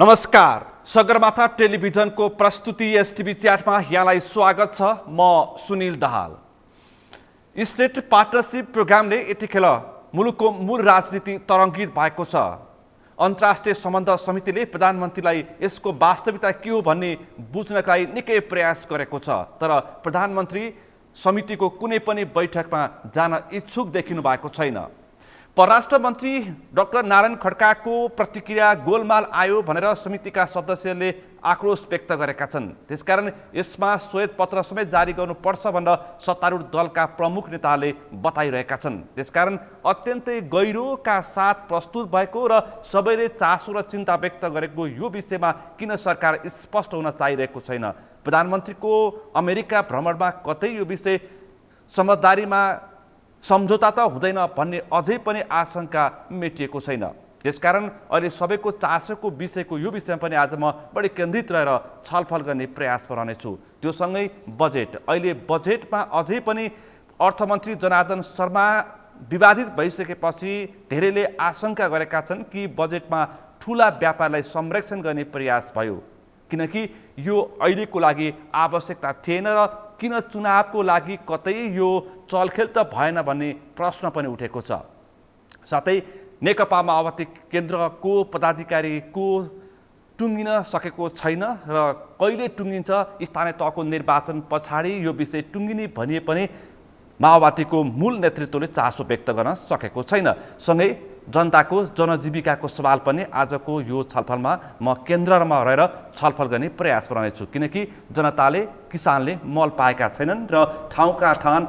नमस्कार, सगरमाथा टेलिभिजनको प्रस्तुति एसटिभी च्याटमा यहाँलाई स्वागत छ। म सुनिल दाहाल। स्टेट पार्टनरशिप प्रोग्रामले यतिखेर मुलुकको मूल राजनीति तरङ्गित भएको छ। अन्तर्राष्ट्रिय सम्बन्ध समितिले प्रधानमन्त्रीलाई यसको वास्तविकता के हो भन्ने बुझ्नका लागि निकै प्रयास गरेको छ, तर प्रधानमन्त्री समितिको कुनै पनि बैठकमा जान इच्छुक देखिनु भएको छैन। परराष्ट्र मन्त्री डाक्टर नारायण खड्काको प्रतिक्रिया गोलमाल आयो भनेर समितिका सदस्यले आक्रोश व्यक्त गरेका छन्। त्यसकारण यसमा श्वेत पत्र समेत जारी गर्नुपर्छ भनेर सत्तारूढ दलका प्रमुख नेताले बताइरहेका छन्। त्यसकारण अत्यन्तै गहिरोका साथ प्रस्तुत भएको र सबैले चासो र चिन्ता व्यक्त गरेको यो विषयमा किन सरकार स्पष्ट हुन चाहिरहेको छैन? प्रधानमन्त्रीको अमेरिका भ्रमणमा कतै यो विषय समझदारीमा सम्झौता त हुँदैन भन्ने अझै पनि आशंका मेटिएको छैन। त्यसकारण अहिले सबैको चासोको विषयको यो विषयमा पनि आज म बढी केन्द्रित रहेर छलफल गर्ने प्रयासमा रहनेछु। त्यो सँगै बजेट, अहिले बजेटमा अझै पनि अर्थमन्त्री जनार्दन शर्मा विवादित भइसकेपछि धेरैले आशंका गरेका छन् कि बजेटमा ठुला व्यापारलाई संरक्षण गर्ने प्रयास भयो, किनकि यो अहिलेको लागि आवश्यकता थिएन र किन चुनावको लागि कतै यो चलखेल त भएन भन्ने प्रश्न पनि उठेको छ। साथै नेकपा माओवादी केन्द्रको पदाधिकारीको टुङ्गिन सकेको छैन र कहिले टुङ्गिन्छ, स्थानीय तहको निर्वाचन पछाडि यो विषय टुङ्गिने भनिए पनि माओवादीको मूल नेतृत्वले चासो व्यक्त गर्न सकेको छैन। सँगै जनताको जनजीविकाको सवाल पनि आजको यो छलफलमा म केन्द्रमा रहेर छलफल गर्ने प्रयास रहनेछु, किनकि जनताले, किसानले मल पाएका छैनन् र ठाउँका ठाउँ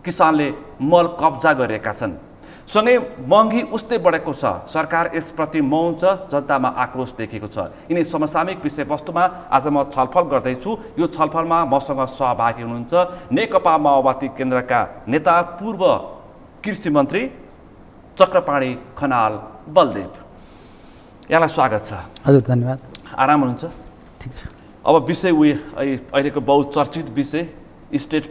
किसानले मल कब्जा गरेका छन्। सँगै महँगी उस्तै बढेको छ, सरकार यसप्रति मौन छ, जनतामा आक्रोश देखिएको छ। यिनै समसामयिक विषयवस्तुमा आज म छलफल गर्दैछु। यो छलफलमा मसँग सहभागी हुनुहुन्छ नेकपा माओवादी केन्द्रका नेता पूर्व कृषि मन्त्री चक्रपाणी खनाल बलदेव। यहाँलाई स्वागत छ। हजुर, धन्यवाद। आराम हुनुहुन्छ? ठिक छ। अब विषय अहिलेको बहुचर्चित विषय स्टेट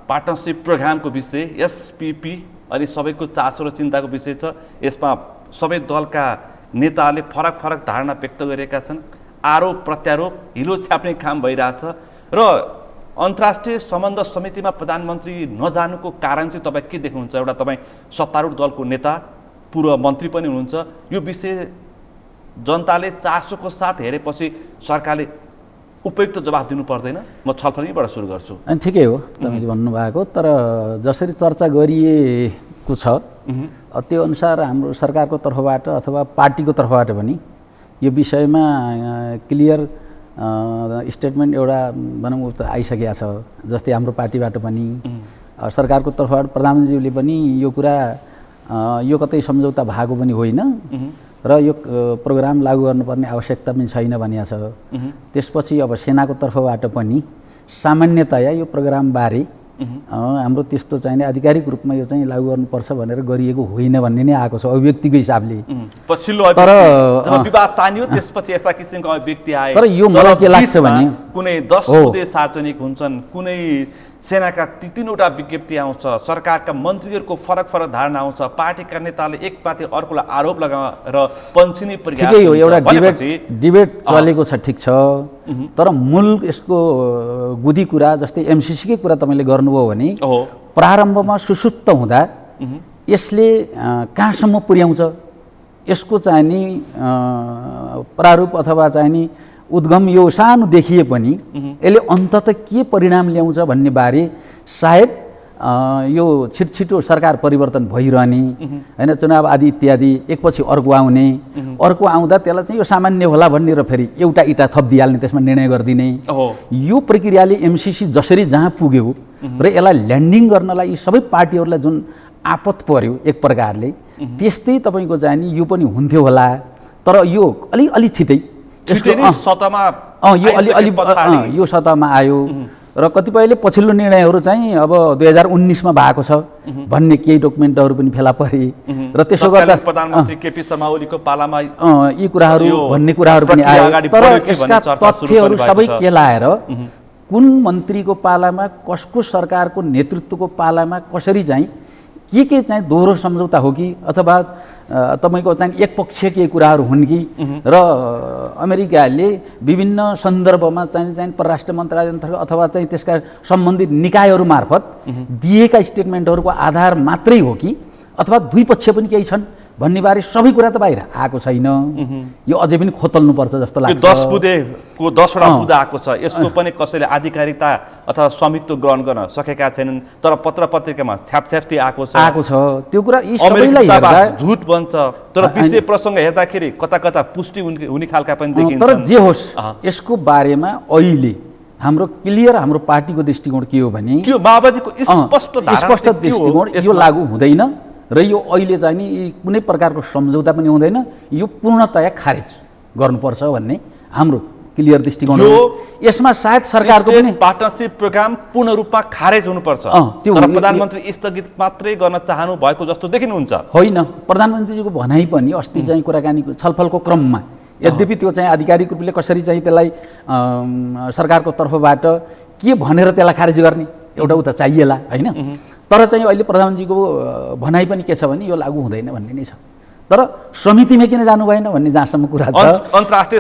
पार्टनरसिप प्रोग्रामको विषय एसपिपी अहिले सबैको चासो र चिन्ताको विषय छ। यसमा सबै दलका नेताहरूले फरक फरक धारणा व्यक्त गरेका छन्। आरोप प्रत्यारोप हिलो छ्याप्ने काम भइरहेछ र अन्तर्राष्ट्रिय सम्बन्ध समितिमा प्रधानमन्त्री नजानुको कारण चाहिँ तपाईँ के देख्नुहुन्छ? एउटा तपाईँ सत्तारूढ दलको नेता, पूर्व मन्त्री पनि हुनुहुन्छ। यो विषय जनताले चासोको साथ हेरेपछि सरकारले उपयुक्त जवाफ दिनु पर्दैन? म छलफल यहीँबाट सुरु गर्छु। अनि ठिकै हो तपाईँले भन्नुभएको, तर जसरी चर्चा गरिएको छ त्यो अनुसार हाम्रो सरकारको तर्फबाट अथवा पार्टीको तर्फबाट पनि यो विषयमा क्लियर स्टेटमेन्ट एउटा भनौँ आइसकेको छ। जस्तै हाम्रो पार्टीबाट पनि सरकारको तर्फबाट प्रधानमन्त्रीज्यूले पनि यो कुरा यो कतै सम्झौता भएको पनि होइन र यो प्रोग्राम लागू गर्नुपर्ने आवश्यकता पनि छैन भनिएको छ। त्यसपछि अब सेनाको तर्फबाट पनि सामान्यतया यो प्रोग्रामबारे हाम्रो त्यस्तो चाहिने आधिकारिक रूपमा यो चाहिँ लागू गर्नुपर्छ भनेर गरिएको होइन भन्ने नै आएको छ अभिव्यक्तिको हिसाबले। पछिल्लो विवाद तानियो त्यसपछि यस्ता किसिमको अभिव्यक्ति आए। तर यो मलाई के लाग्छ भने कुनै 10 बुँदे सार्वजनिक हुन्छन्, कुनै सेनाका तीनवटा विज्ञप्ति आउँछ, सरकारका मन्त्रीहरूको फरक फरक धारणा आउँछ, पार्टीका नेताले एकमाथि अर्कोलाई आरोप लगाएर पन्छिने प्रयास। ठिकै हो, एउटा डिबेट चलेको छ, ठिक छ। तर मूल यसको गुदी कुरा जस्तै एमसिसीकै कुरा तपाईँले गर्नुभयो भने प्रारम्भमा सुसुप्त हुँदा यसले कहाँसम्म पुर्याउँछ, यसको चाहिँ नि प्रारूप अथवा चाहिँ नि उद्गम यो सानो देखिए पनि यसले अन्ततः के परिणाम ल्याउँछ भन्ने बारे सायद यो छिटो सरकार परिवर्तन भइरहने होइन, चुनाव आदि इत्यादि एकपछि अर्को आउने, अर्को आउँदा त्यसलाई चाहिँ यो सामान्य होला भन्ने र फेरि एउटा इँटा थपिदिइहाल्ने, त्यसमा निर्णय गरिदिने, यो प्रक्रियाले एमसिसी जसरी जहाँ पुग्यो र यसलाई ल्यान्डिङ गर्नलाई यी सबै पार्टीहरूलाई जुन आपत पर्यो एक प्रकारले, त्यस्तै तपाईँको चाहिँ नि यो पनि हुन्थ्यो होला। तर यो अलि छिटै सतहमा यो सतहमा आयो र कतिपयले पछिल्लो निर्णयहरू चाहिँ अब 2019मा भएको छ भन्ने केही डकुमेन्टहरू पनि फेला परे र त्यसो गर्दा प्रधानमन्त्री केपी शर्मा ओलीको पालामा यी कुराहरू भन्ने कुराहरू पनि आए। तर यसका तथ्यहरू सबै के लाएर कुन मन्त्रीको पालामा, कसको सरकारको नेतृत्वको पालामा कसरी चाहिँ के चाहिँ दोहोरो सम्झौता हो कि अथवा तपाईँको चाहिँ एकपक्षीय केही कुराहरू हुन् कि र अमेरिकाले विभिन्न सन्दर्भमा चाहिँ परराष्ट्र मन्त्रालय अन्तर्गत अथवा चाहिँ त्यसका सम्बन्धित निकायहरू मार्फत दिएका स्टेटमेन्टहरूको आधार मात्रै हो कि अथवा दुई पक्ष पनि केही छन् भन्ने बारे सबै कुरा त बाहिर आएको छैन। यो अझै पनि खोतल्नुपर्छ जस्तो लाग्छ। 10 बुँदेको 10वटा बुँदा आएको छ, यसको पनि कसैले आधिकारिकता अथवा स्वामित्व ग्रहण गर्न सकेका छैनन्, तर पत्र पत्रिकामा छ्यापछ्याप्ती आएको छ। त्यो कुरा यी सबैलाई हेर्दा झुट बन्छ, तर विषय प्रसङ्ग हेर्दाखेरि कता कता पुष्टि हुने खालका पनि देखिन्छ। तर जे होस् यसको बारेमा अहिले हाम्रो क्लियर हाम्रो पार्टीको दृष्टिकोण के हो भने के हो माओवादीको स्पष्ट दृष्टिकोण यो लागू हुँदैन र यो अहिले चाहिँ नि कुनै प्रकारको सम्झौता पनि हुँदैन, यो पूर्णतया खारेज गर्नुपर्छ भन्ने हाम्रो क्लियर दृष्टिकोण हो। यसमा सायद सरकारको पनि पार्टनरशिप प्रोग्राम पूर्ण रूपमा खारेज हुनुपर्छ, तर प्रधानमन्त्री स्थगित मात्रै गर्न चाहनु भएको जस्तो देखिनुहुन्छ। होइन, प्रधानमन्त्रीजीको भनाइ पनि अस्ति चाहिँ कुराकानी छलफलको क्रममा, यद्यपि त्यो चाहिँ आधिकारिक रूपले कसरी चाहिँ त्यसलाई सरकारको तर्फबाट के भनेर त्यसलाई खारेज गर्ने एउटा उता चाहिएला होइन, तर चाहिँ अहिले प्रधानमन्त्रीको भनाइ पनि के छ भने यो लागू हुँदैन भन्ने नै छ। तर समितिमा किन जानु भएन भन्ने जहाँसम्म कुरा छ,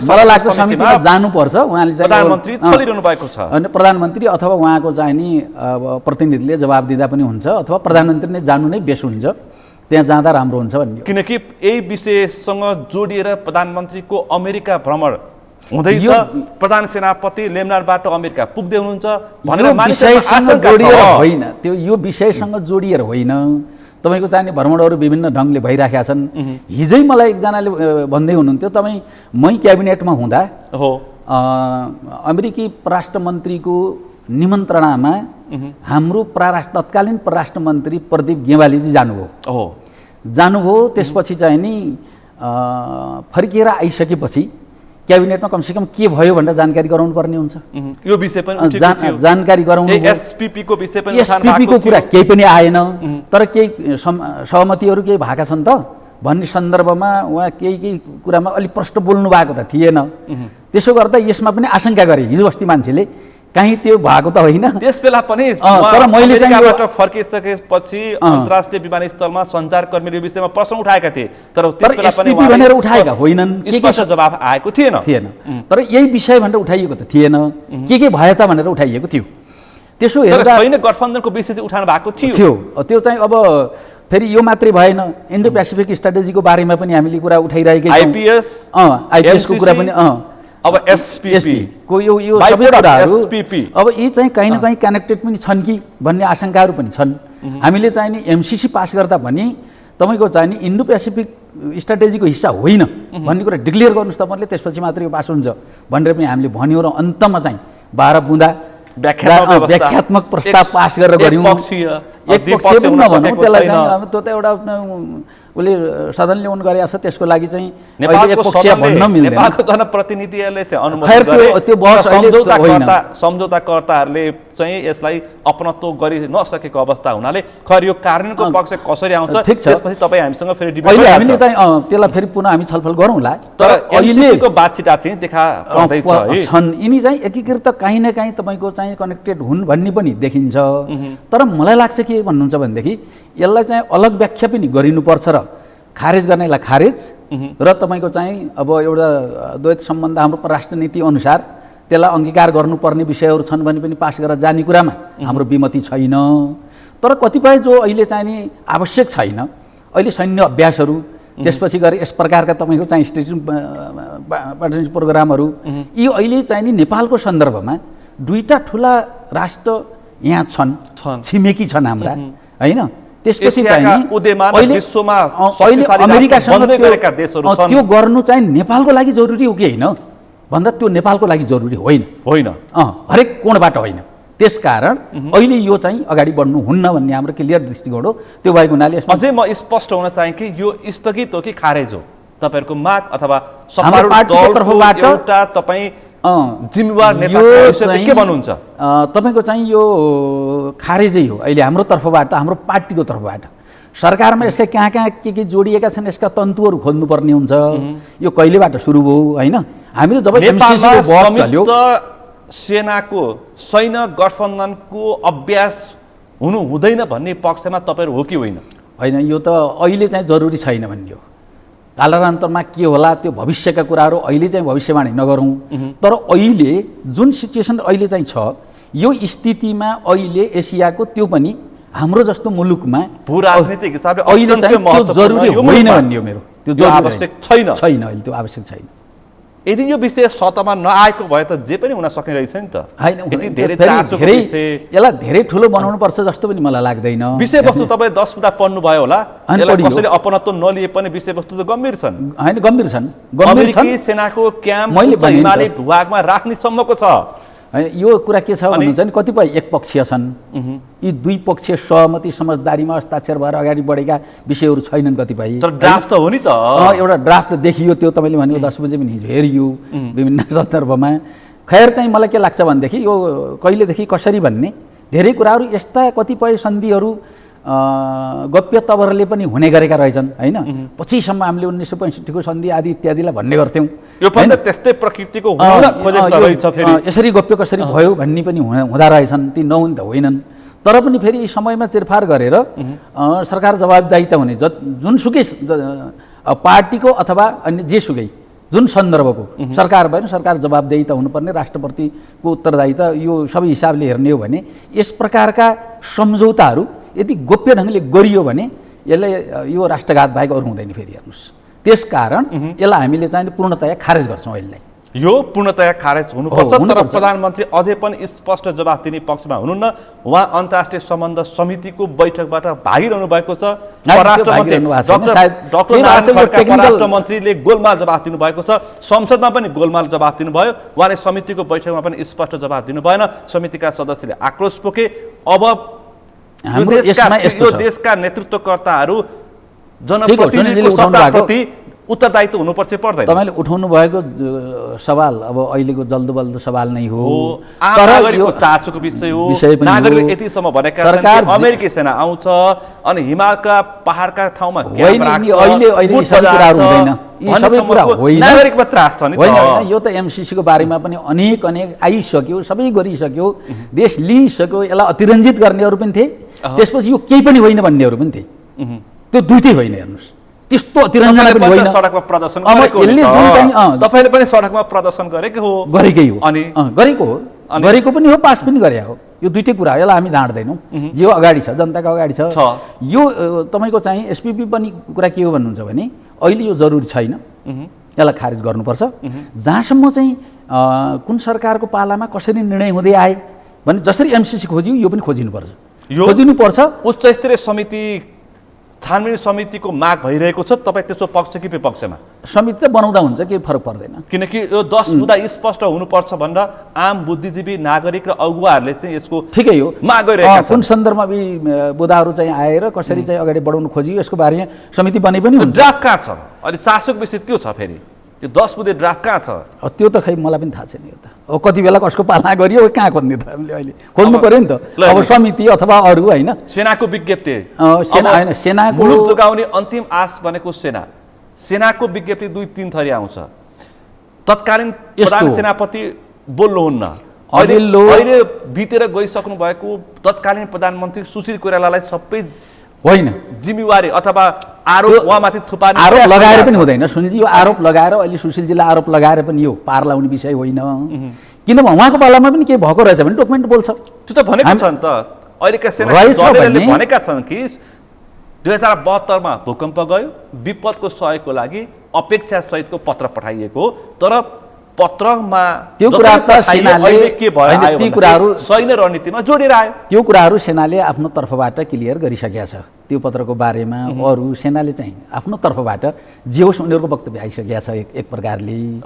मलाई लाग्छ समितिमा जानुपर्छ। उहाँले चाहिँ प्रधानमन्त्री चलिरहनु भएको छ, अनि प्रधानमन्त्री अथवा उहाँको चाहिँ नि प्रतिनिधिले जवाब दिँदा पनि हुन्छ, अथवा प्रधानमन्त्री नै जानु नै बेस हुन्छ, त्यहाँ जाँदा राम्रो हुन्छ भन्ने। किनकि यही विषयसँग जोडिएर प्रधानमन्त्रीको अमेरिका भ्रमण हुँदैछ, प्रधान सेनापति लेमनारबाट अमेरिका पुग्दै हुनुहुन्छ भनेर होइन, त्यो यो विषयसँग जोडिएर होइन। तपाईँको चाहिने भ्रमणहरू विभिन्न ढङ्गले भइराखेका छन्। हिजै मलाई एकजनाले भन्दै हुनुहुन्थ्यो, तपाईँ मै क्याबिनेटमा हुँदा हो अमेरिकी परराष्ट्र मन्त्रीको निमन्त्रणामा हाम्रो तत्कालीन परराष्ट्र मन्त्री प्रदीप गेवालीजी जानुभयो। त्यसपछि चाहिँ नि फर्किएर आइसकेपछि क्याबिनेटमा कमसेकम के भयो भनेर जानकारी गराउनु पर्ने हुन्छ। यो विषय पनि जानकारी गराउनु, एसपीपीको विषय पनि, एसपीपीको कुरा केही पनि आएन, तर केही सहमतिहरू केही भएका छन् त भन्ने सन्दर्भमा उहाँ केही कुरामा अलिक प्रष्ट बोल्नु भएको त थिएन। त्यसो गर्दा यसमा पनि आशंका गरे हिजो अस्ति मान्छेले, कहीँ त्यो भएको त होइन। त्यसबेला पनि तर मैले अमेरिकाबाट फर्किसकेपछि अन्तर्राष्ट्रिय विमानस्थलमा सञ्चारकर्मीले यो विषयमा प्रश्न उठाएका थिए, तर त्यसबेला पनि भनेर उठाएका होइनन्, स्पष्ट जवाफ आएको थिएन। तर यही विषय भनेर उठाइएको त थिएन, के भयो त भनेर उठाइएको थियो। त्यसो हेर्दा सैन्य गठबन्धनको विषय चाहिँ उठाउनु भएको थियो। त्यो चाहिँ अब फेरि यो मात्रै भएन, इन्डो पेसिफिक स्ट्राटेजीको बारेमा पनि हामीले कुरा उठाइरहेकै छौँ। आइपिएसको कुरा पनि, अब एसपीपी को यो सबै कुराहरू अब यी चाहिँ कहीँ न कहीँ कनेक्टेड पनि छन् कि भन्ने आशंकाहरू पनि छन्। हामीले चाहिँ नि एमसिसी पास गर्दा पनि तपाईँको चाहिँ नि इन्डो पेसिफिक स्ट्राटेजीको हिस्सा होइन भन्ने कुरा डिक्लेयर गर्नुहोस् तपाईँले, त्यसपछि मात्रै यो पास हुन्छ भनेर पनि हामीले भन्यौँ र अन्तमा चाहिँ 12 बुँदा व्याख्यात्मक प्रस्ताव पास गरेर गऱ्यौँ। एकपक्षीय पनि नभनौँ त्यसलाई, त्यो त एउटा उसले सदन ल्याउनु गरेको छ, त्यसको लागि चाहिँ नेपालको जनप्रतिनिधिहरूले चाहिँ अनुमति गरे, सम्झौताकर्ताहरूले चाहिँ यसलाई अपनत्व गरि नसकेको अवस्था हुनाले खैर यो कार्यान्वयनको पक्ष कसरी आउँछ त्यसपछि तपाईँ हामीसँग फेरि डिबेट हामीले चाहिँ त्यसलाई फेरि पुनः हामी छलफल गरौँला। तर अहिलेको बातचिता चाहिँ देखा पर्दैछ छन्, यिनी चाहिँ एकीकृत कहीँ न कहीँ तपाईँको चाहिँ कनेक्टेड हुन् भन्ने पनि देखिन्छ। तर मलाई लाग्छ के भन्नुहुन्छ भनेदेखि यसलाई चाहिँ अलग व्याख्या पनि गरिनुपर्छ र खारेज गर्नेलाई खारेज र तपाईँको चाहिँ अब एउटा द्वैत सम्बन्ध हाम्रो परराष्ट्र नीति अनुसार त्यसलाई अङ्गीकार गर्नुपर्ने विषयहरू छन् भने पनि पास गरेर जाने कुरामा हाम्रो विमति छैन। तर कतिपय जो अहिले चाहिँ नि आवश्यक छैन, अहिले सैन्य अभ्यासहरू त्यसपछि गएर यस प्रकारका तपाईँको चाहिँ पार्टनरशिप प्रोग्रामहरू यी अहिले चाहिँ नि नेपालको सन्दर्भमा दुईटा ठुला राष्ट्र यहाँ छन्, छिमेकी छन् हाम्रा होइन। त्यसपछि चाहिँ अमेरिकासँग त्यो गर्नु चाहिँ नेपालको लागि जरुरी हो कि होइन भन्दा त्यो नेपालको लागि जरुरी होइन हरेक कोणबाट होइन। त्यसकारण अहिले यो चाहिँ अगाडि बढ्नु हुन्न भन्ने हाम्रो क्लियर दृष्टिकोण हो। त्यो भएको हुनाले अझै म स्पष्ट हुन चाहे कि यो स्थगित हो कि खारेज हो तपाईँहरूको माग अथवा एउटा तपाईँ जिम्मेवार नेता के भन्नुहुन्छ? तपाईँको चाहिँ यो खारेजै हो अहिले हाम्रो तर्फबाट, हाम्रो पार्टीको तर्फबाट। सरकारमा यसका कहाँ कहाँ के जोडिएका छन् यसका तन्तुहरू खोज्नुपर्ने हुन्छ। यो कहिलेबाट सुरु भयो होइन? हामीले जब सेनाको सैन्य गठबन्धनको अभ्यास हुनु हुँदैन भन्ने पक्षमा तपाईँहरू हो कि होइन? होइन, यो त अहिले चाहिँ जरुरी छैन भन्ने हो। कालान्तरमा के होला त्यो भविष्यका कुराहरू अहिले चाहिँ भविष्यवाणी नगरौँ। तर अहिले जुन सिचुएसन अहिले चाहिँ छ यो स्थितिमा अहिले एसियाको त्यो पनि हाम्रो जस्तो मुलुकमा भू राजनीतिक हिसाबले अहिले चाहिँ त्यो जरुरी होइन भन्ने हो मेरो। त्यो आवश्यक छैन अहिले त्यो आवश्यक छैन। यदि यो विषय सतहमा नआएको भए त जे पनि हुन सक्ने रहेछ नि त। यति धेरै चासोको विषय यसलाई धेरै ठुलो बनाउनु पर्छ जस्तो पनि मलाई लाग्दैन। विषयवस्तु तपाईँ 10 बुँदा पढ्नु भयो होला, यसलाई कसैले अपनत्व नलिए पनि विषयवस्तु त गम्भीर छन्। हैन गम्भीर छन्। अमेरिकी सेनाको क्याम्प हिमाली भूभागमा राख्ने सम्मको छ। यो कुरा के छ भन्नुहुन्छ नि कतिपय एकपक्षीय छन्। यी दुई पक्षीय सहमति समझदारीमा हस्ताक्षर भएर अगाडि बढेका विषयहरू छैनन् कतिपय। तर ड्राफ्ट त हो नि त। एउटा ड्राफ्ट देखियो, त्यो तपाईँले भनेको 10 बजे पनि हिजो हेरियो विभिन्न सन्दर्भमा। खैर चाहिँ मलाई के लाग्छ भनेदेखि यो कहिलेदेखि कसरी भन्ने धेरै कुराहरू यस्ता कतिपय सन्धिहरू गप्य तवरले पनि हुने गरेका रहेछन् हैन। पछिसम्म हामीले 1965 को सन्धि आदि इत्यादिलाई भन्ने गर्थ्यौँ। यो पनि त्यस्तै प्रकृतिको हुन खोजेको रहेछ फेरि। यसरी गप्य कसरी भयो भन्ने पनि हुँदा रहेछन्, ती नहुन् त होइनन्। तर पनि फेरि यी समयमा चिरफार गरेर सरकार जवाबदायिता हुने जुनसुकै पार्टीको अथवा अन्य जेसुकै जुन सन्दर्भको सरकार भएन सरकार जवाबदेहिता हुनुपर्ने, राष्ट्रप्रतिको उत्तरदायिता यो सबै हिसाबले हेर्ने हो भने यस प्रकारका सम्झौताहरू यदि गोप्य ढङ्गले गरियो भने यसलाई यो राष्ट्रघात बाहेक अरू हुँदैन फेरि हेर्नुहोस्। त्यसकारण यसलाई हामीले चाहिँ पूर्णतया खारेज गर्छौँ। अहिले यो पूर्णतया खारेज हुनुपर्छ। तर प्रधानमन्त्री अझै पनि स्पष्ट जवाफ दिने पक्षमा हुनुहुन्न। उहाँ अन्तर्राष्ट्रिय सम्बन्ध समितिको बैठकबाट भागिरहनु भएको छ। परराष्ट्रमन्त्रीले गोलमाल जवाफ दिनुभएको छ, संसदमा पनि गोलमाल जवाफ दिनुभयो। उहाँले समितिको बैठकमा पनि स्पष्ट जवाफ दिनु भएन। समितिका सदस्यले आक्रोश पोखे। अब यो देशका नेतृत्वकर्ताहरू जनप्रतिनिधिको सत्ताप्रति उत्तरदायित्व हुनुपर्छ पर्दैन? तपाईँले उठाउनु भएको सवाल अब अहिलेको जल्दोबल्दो सवाल नै हो। नागरिकको चासोको विषय हो। नागरिकले यतिसम्म भनेका छन् कि अमेरिकी सेना आउँछ अनि हिमालका पहाडका ठाउँमा क्याम्प राख्छ। नागरिकमा त्रास छ नि त। यो त एमसीसी को बारेमा पनि अनेक आइसक्यो, सबै गरिसक्यो, देश लिइसक्यो। यसलाई अतिरञ्जित गर्नेहरू पनि थिए, त्यसपछि यो केही पनि होइन भन्नेहरू पनि थिए। त्यो दुईटै होइन हेर्नुहोस्। त्यस्तो अतिरञ्जना पनि होइन। सडकमा प्रदर्शन गरेको हो, तपाईले पनि सडकमा प्रदर्शन गरेकै हो। गरेकै हो अनि गरेको हो, गरेको पनि हो, पास पनि गरे हो। यो दुईटै कुरा हो, यसलाई हामी ढाँट्दैनौँ। जे अगाडि छ, जनताको अगाडि छ। यो तपाईँको चाहिँ एसपीपी पनि कुरा के हो भन्नुहुन्छ भने अहिले यो जरुरी छैन, यसलाई खारेज गर्नुपर्छ। जहाँसम्म चाहिँ कुन सरकारको पालामा कसरी निर्णय हुँदै आए भने जसरी एमसीसी खोज्यो यो पनि खोजिनुपर्छ, खोजिनुपर्छ। उच्च स्तरीय समिति छानबिन समितिको माग भइरहेको छ। तपाईँ त्यसको पक्ष कि विपक्षमा? समिति त बनाउँदा हुन्छ, केही फरक पर्दैन। किनकि यो 10 बुँदा स्पष्ट हुनुपर्छ भनेर आम बुद्धिजीवी नागरिक र अगुवाहरूले चाहिँ यसको ठिकै हो माग गरिरहेका छन्। कुन सन्दर्भमा बुदाहरू चाहिँ आएर कसरी चाहिँ अगाडि बढाउनु खोजियो यसको बारेमा समिति बने पनि हुन्छ। ड्राफ्ट कहाँ छ? अनि चासोको विषय त्यो छ। फेरि यो 10 बुँदे ड्राफ्ट कहाँ छ? त्यो त खै मलाई पनि थाहा छैन। यो त अब कति बेला कसको पालना गरियो कहाँ खोज्ने त हामीले अहिले खोज्नु पर्यो नि त। अब समिति अथवा अरू होइन। सेनाको विज्ञप्ति, सेना होइन, सेनाको मुलुक जोगाउने अन्तिम आश भनेको सेनाको विज्ञप्ति 2-3 थरी आउँछ। तत्कालीन प्रधान सेनापति बोल्नुहुन्न। अहिले बितेर गइसक्नु भएको तत्कालीन प्रधानमन्त्री सुशील कोइरालालाई सबै होइन जिम्मेवारी अथवा आरोप उहाँमाथि थुपार्ने आरोप लगाएर पनि हुँदैन। सुनिजी, यो आरोप लगाएर अहिले सुशीलजीलाई आरोप लगाएर पनि यो पार लाउने विषय होइन। किनभने उहाँको पालामा पनि केही भएको रहेछ भने डकुमेन्ट बोल्छ। त्यो त भनेको छ नि त। अहिलेका सेनाले भनेका छन् कि 2072 मा भूकम्प गयो, विपदको सहयोगको लागि अपेक्षा सहितको पत्र पठाइएको, तर पत्रमा त्यो कुरा त सेनाले के भयो ती कुराहरू सैन्य रणनीतिमा जोडेर आयो। त्यो कुराहरू सेनाले आफ्नो तर्फबाट क्लियर गरिसकेका छ। त्यो पत्रको बारेमा अरू सेनाले चाहिँ आफ्नो तर्फबाट जे होस् उनीहरूको वक्तव्य आइसकेका छ एक प्रकारले।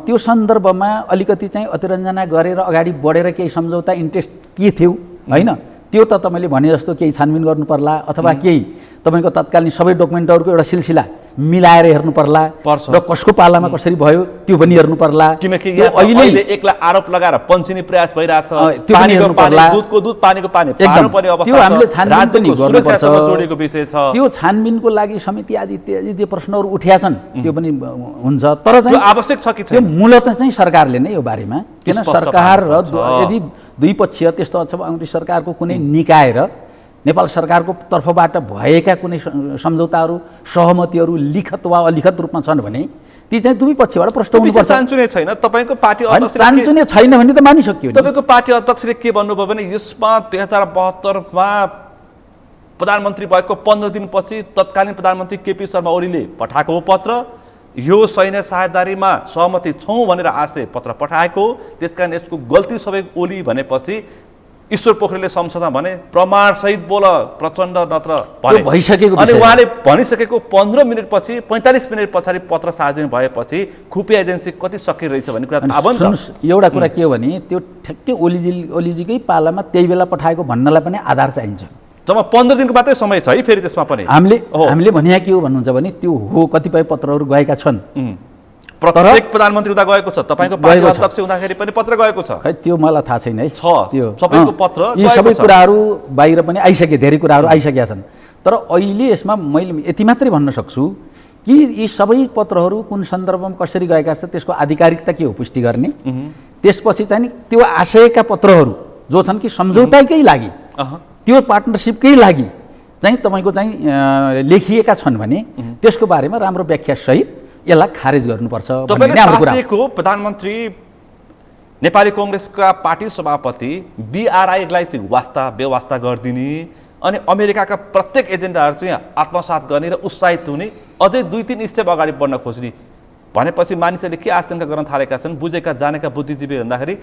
त्यो सन्दर्भमा अलिकति चाहिँ अतिरञ्जना गरेर अगाडि बढेर केही सम्झौता इन्ट्रेस्ट के थियो होइन, त्यो त तपाईँले भने जस्तो केही छानबिन गर्नु पर्ला अथवा केही तपाईँको तत्कालीन सबै डकुमेन्टहरूको एउटा सिलसिला मिलाएर हेर्नु पर्ला र कसको पालामा कसरी भयो त्यो पनि हेर्नु पर्ला। किनकि अहिले एकला आरोप लगाएर पन्छिने प्रयास भइरहेछ। पानीको पानी, दुधको दुध, पानीको पानी पार्नु पर्ने अवस्था, त्यो हामीले छानबिन पनि गर्नुपर्छ। जोडेको विषय छ। त्यो छानबिनको लागि समिति आदि इत्यादि जे प्रश्नहरू उठिया छन् त्यो पनि हुन्छ। तर चाहिँ आवश्यक छ कि त्यो मूलतः चाहिँ सरकारले नै यो बारेमा, किन सरकार र यदि दुई पक्षीय त्यस्तो अथवा अङ्ग्रेजी सरकारको कुनै निकाय र नेपाल सरकारको तर्फबाट भएका कुनै सम्झौताहरू सहमतिहरू लिखित वा अलिखित रूपमा छन् भने ती चाहिँ दुवै पक्षबाट प्रष्ट हुनुपर्छ। चान्चुने छैन तपाईको पार्टी अध्यक्षले चान्चुने छैन भने त मानिसक्यो। तपाईको पार्टी अध्यक्षले के भन्नुभयो भने यसमा 2072 मा प्रधानमन्त्री भएको 15 दिनपछि तत्कालीन प्रधानमन्त्री केपी शर्मा ओलीले पठाएको पत्र यो सैन्य साझेदारीमा सहमति छौँ भनेर आशय पत्र पठाएको, त्यसकारण यसको गल्ती सबै ओली भनेपछि ईश्वर पोखरेलले संसदमा भने प्रमाणसहित बोल प्रचण्ड नत्र भने भइसकेको अनि उहाँले भनिसकेको 15 मिनटपछि 45 मिनट पछाडि पत्र सार्वजनिक भएपछि खुफिया एजेन्सी कति सक्रिय रहेछ भन्ने कुरा थाहा भयो नि त। एउटा कुरा के हो भने त्यो ठ्याक्कै ओलीजीकै पालामा त्यही बेला पठाएको भन्नलाई पनि आधार चाहिन्छ। जम्मा 15 दिनको मात्रै समय छ है फेरि त्यसमा पनि। हामीले भने के हो भन्नुहुन्छ भने त्यो हो कतिपय पत्रहरू गएका छन्। प्रत्येक प्रधानमन्त्री हुँदा गएको छ, तपाईको पार्टी अध्यक्ष हुँदाखेरि पनि पत्र गएको छ। खै त्यो मलाई थाहा छैन है। त्यो सबैको पत्र यी सबै कुराहरू बाहिर पनि आइसके, धेरै कुराहरू आइसकेका छन्। तर अहिले यसमा मैले यति मात्रै भन्न सक्छु कि यी सबै पत्रहरू कुन सन्दर्भमा कसरी गएका छन् त्यसको आधिकारिकता के हो पुष्टि गर्ने। त्यसपछि चाहिँ नि त्यो आशयका पत्रहरू जो छन् कि सम्झौताकै लागि त्यो पार्टनरसिपकै लागि चाहिँ तपाईँको चाहिँ लेखिएका छन् भने त्यसको बारेमा राम्रो व्याख्या सहित यसलाई खारेज गर्नुपर्छ भन्ने हाम्रो कुरा हो। प्रधानमन्त्री नेपाली कांग्रेसका पार्टी सभापति BRI-लाई चाहिँ वास्ता व्यवस्था गरिदिने अनि अमेरिकाका प्रत्येक एजेन्डाहरू चाहिँ आत्मसात गर्ने र उत्साहित हुने, अझै 2-3 स्टेप अगाडि बढ्न खोज्ने भनेपछि मानिसहरूले के आशंका गर्न थालेका छन्, बुझेका जानेका बुद्धिजीवी भन्दाखेरि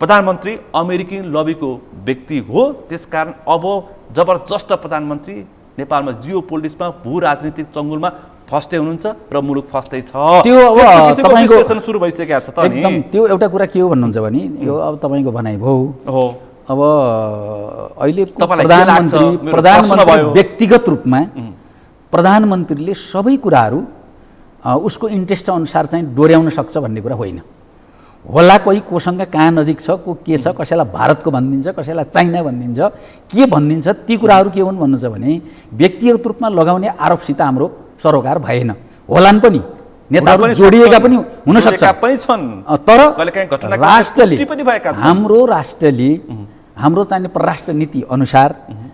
प्रधानमन्त्री अमेरिकी लबीको व्यक्ति हो, त्यसकारण अब जबरजस्त प्रधानमन्त्री नेपालमा जियो पोलिटिक्समा भू राजनीतिक चङ्गुलमा फस्दै हुनुहुन्छ र मुलुक फस्दै छ। त्यो अब तपाईको विश्लेषण सुरु भइसकेको छ त नि। एकदम त्यो एउटा कुरा के हो भन्नुहुन्छ भने यो अब तपाईको भनाइ भयो हो। अब अहिले प्रधानमन्त्री व्यक्तिगत रूपमा प्रधानमन्त्रीले सबै कुराहरू उसको इन्ट्रेस्ट अनुसार चाहिँ डोर्याउन सक्छ भन्ने कुरा होइन। होला कोही कोसँग कहाँ नजिक छ, को के छ, कसैलाई भारतको भनिदिन्छ, कसैलाई चाइना भनिदिन्छ, के भनिदिन्छ, ती कुराहरू के हुन् भन्नुहुन्छ भने व्यक्तिगत रूपमा लगाउने आरोपसित हाम्रो सरोकार भएन। होलान् पनि नेताहरू जोडिएका पनि हुन सक्छ, तर हाम्रो राष्ट्रले हाम्रो चाहिने परराष्ट्र नीति अनुसार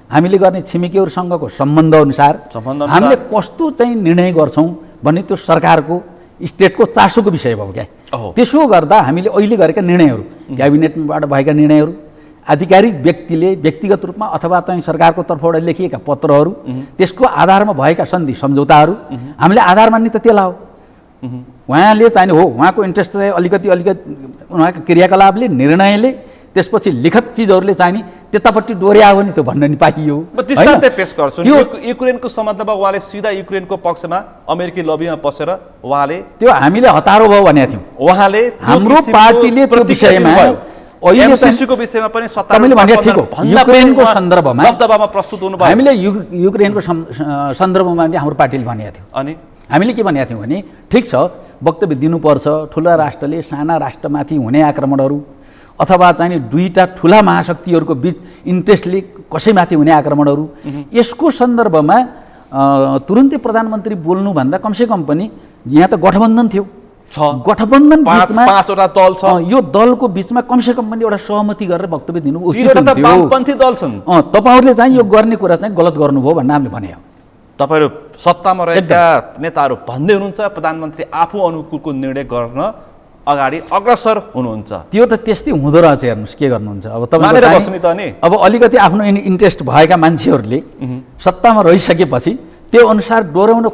हामीले गर्ने छिमेकीहरूसँगको सम्बन्ध अनुसार हामीले कस्तो चाहिँ निर्णय गर्छौँ भन्ने त्यो सरकारको स्टेटको चासोको विषय भयो क्या। त्यसो गर्दा हामीले अहिले गरेका निर्णयहरू, क्याबिनेटबाट भएका निर्णयहरू, आधिकारिक व्यक्तिले व्यक्तिगत रूपमा अथवा चाहिँ सरकारको तर्फबाट लेखिएका पत्रहरू, त्यसको आधारमा भएका सन्धि सम्झौताहरू हामीले आधार मान्ने त त्यसलाई हो। उहाँले चाहिने हो उहाँको इन्ट्रेस्ट चाहिँ अलिकति उहाँको क्रियाकलापले, निर्णयले, त्यसपछि लिखित चिजहरूले चाहिने त्यतापट्टि डोर्यायो भने त्यो भन्न नि पाइयो। पेश गर्छु युक्रेनको सम्बन्धमा उहाँले सिधा युक्रेनको पक्षमा अमेरिकी लबीमा पसेर उहाँले त्यो हामीले हतारो भयो भनेका थियौँ। उहाँले हाम्रो पार्टीले त्यो विषयमा एमसीसीको विषयमा पनि युक्रेनको सन्दर्भमा दबावमा प्रस्तुत हुनु भयो। हामीले युक्रेनको सन्दर्भमा हाम्रो पार्टीले भनेका थियौँ। अनि हामीले के भनेका थियौँ भने ठिक छ वक्तव्य दिनुपर्छ, ठुला राष्ट्रले साना राष्ट्रमाथि हुने आक्रमणहरू अथवा चाहिँ दुईटा ठुला महाशक्तिहरूको बिच इन्ट्रेस्टले कसैमाथि हुने आक्रमणहरू, यसको सन्दर्भमा तुरुन्तै प्रधानमन्त्री बोल्नुभन्दा कमसेकम पनि यहाँ त गठबन्धन थियो, गठबन्धन बिचमा 5वटा दल छ, यो दलको बिचमा कमसेकम पनि एउटा सहमति गरेर वक्तव्य दिनु उचित थियो। वामपन्थी दल छन्, तपाईँहरूले चाहिँ यो गर्ने कुरा चाहिँ गलत गर्नुभयो भन्ने हामीले भने हो। तपाईँहरू सत्तामा रहेका नेताहरू भन्दै हुनुहुन्छ प्रधानमन्त्री आफू अनुकूलको निर्णय गर्न अगाडि अग्रसर हुनुहुन्छ। त्यो त त्यस्तै हुँदो रहेछ, हेर्नुहोस् के गर्नुहुन्छ। अब तपाईँ अब अलिकति आफ्नो इन्ट्रेस्ट भएका मान्छेहरूले सत्तामा रहिसकेपछि त्यो अनुसार डोर्याउन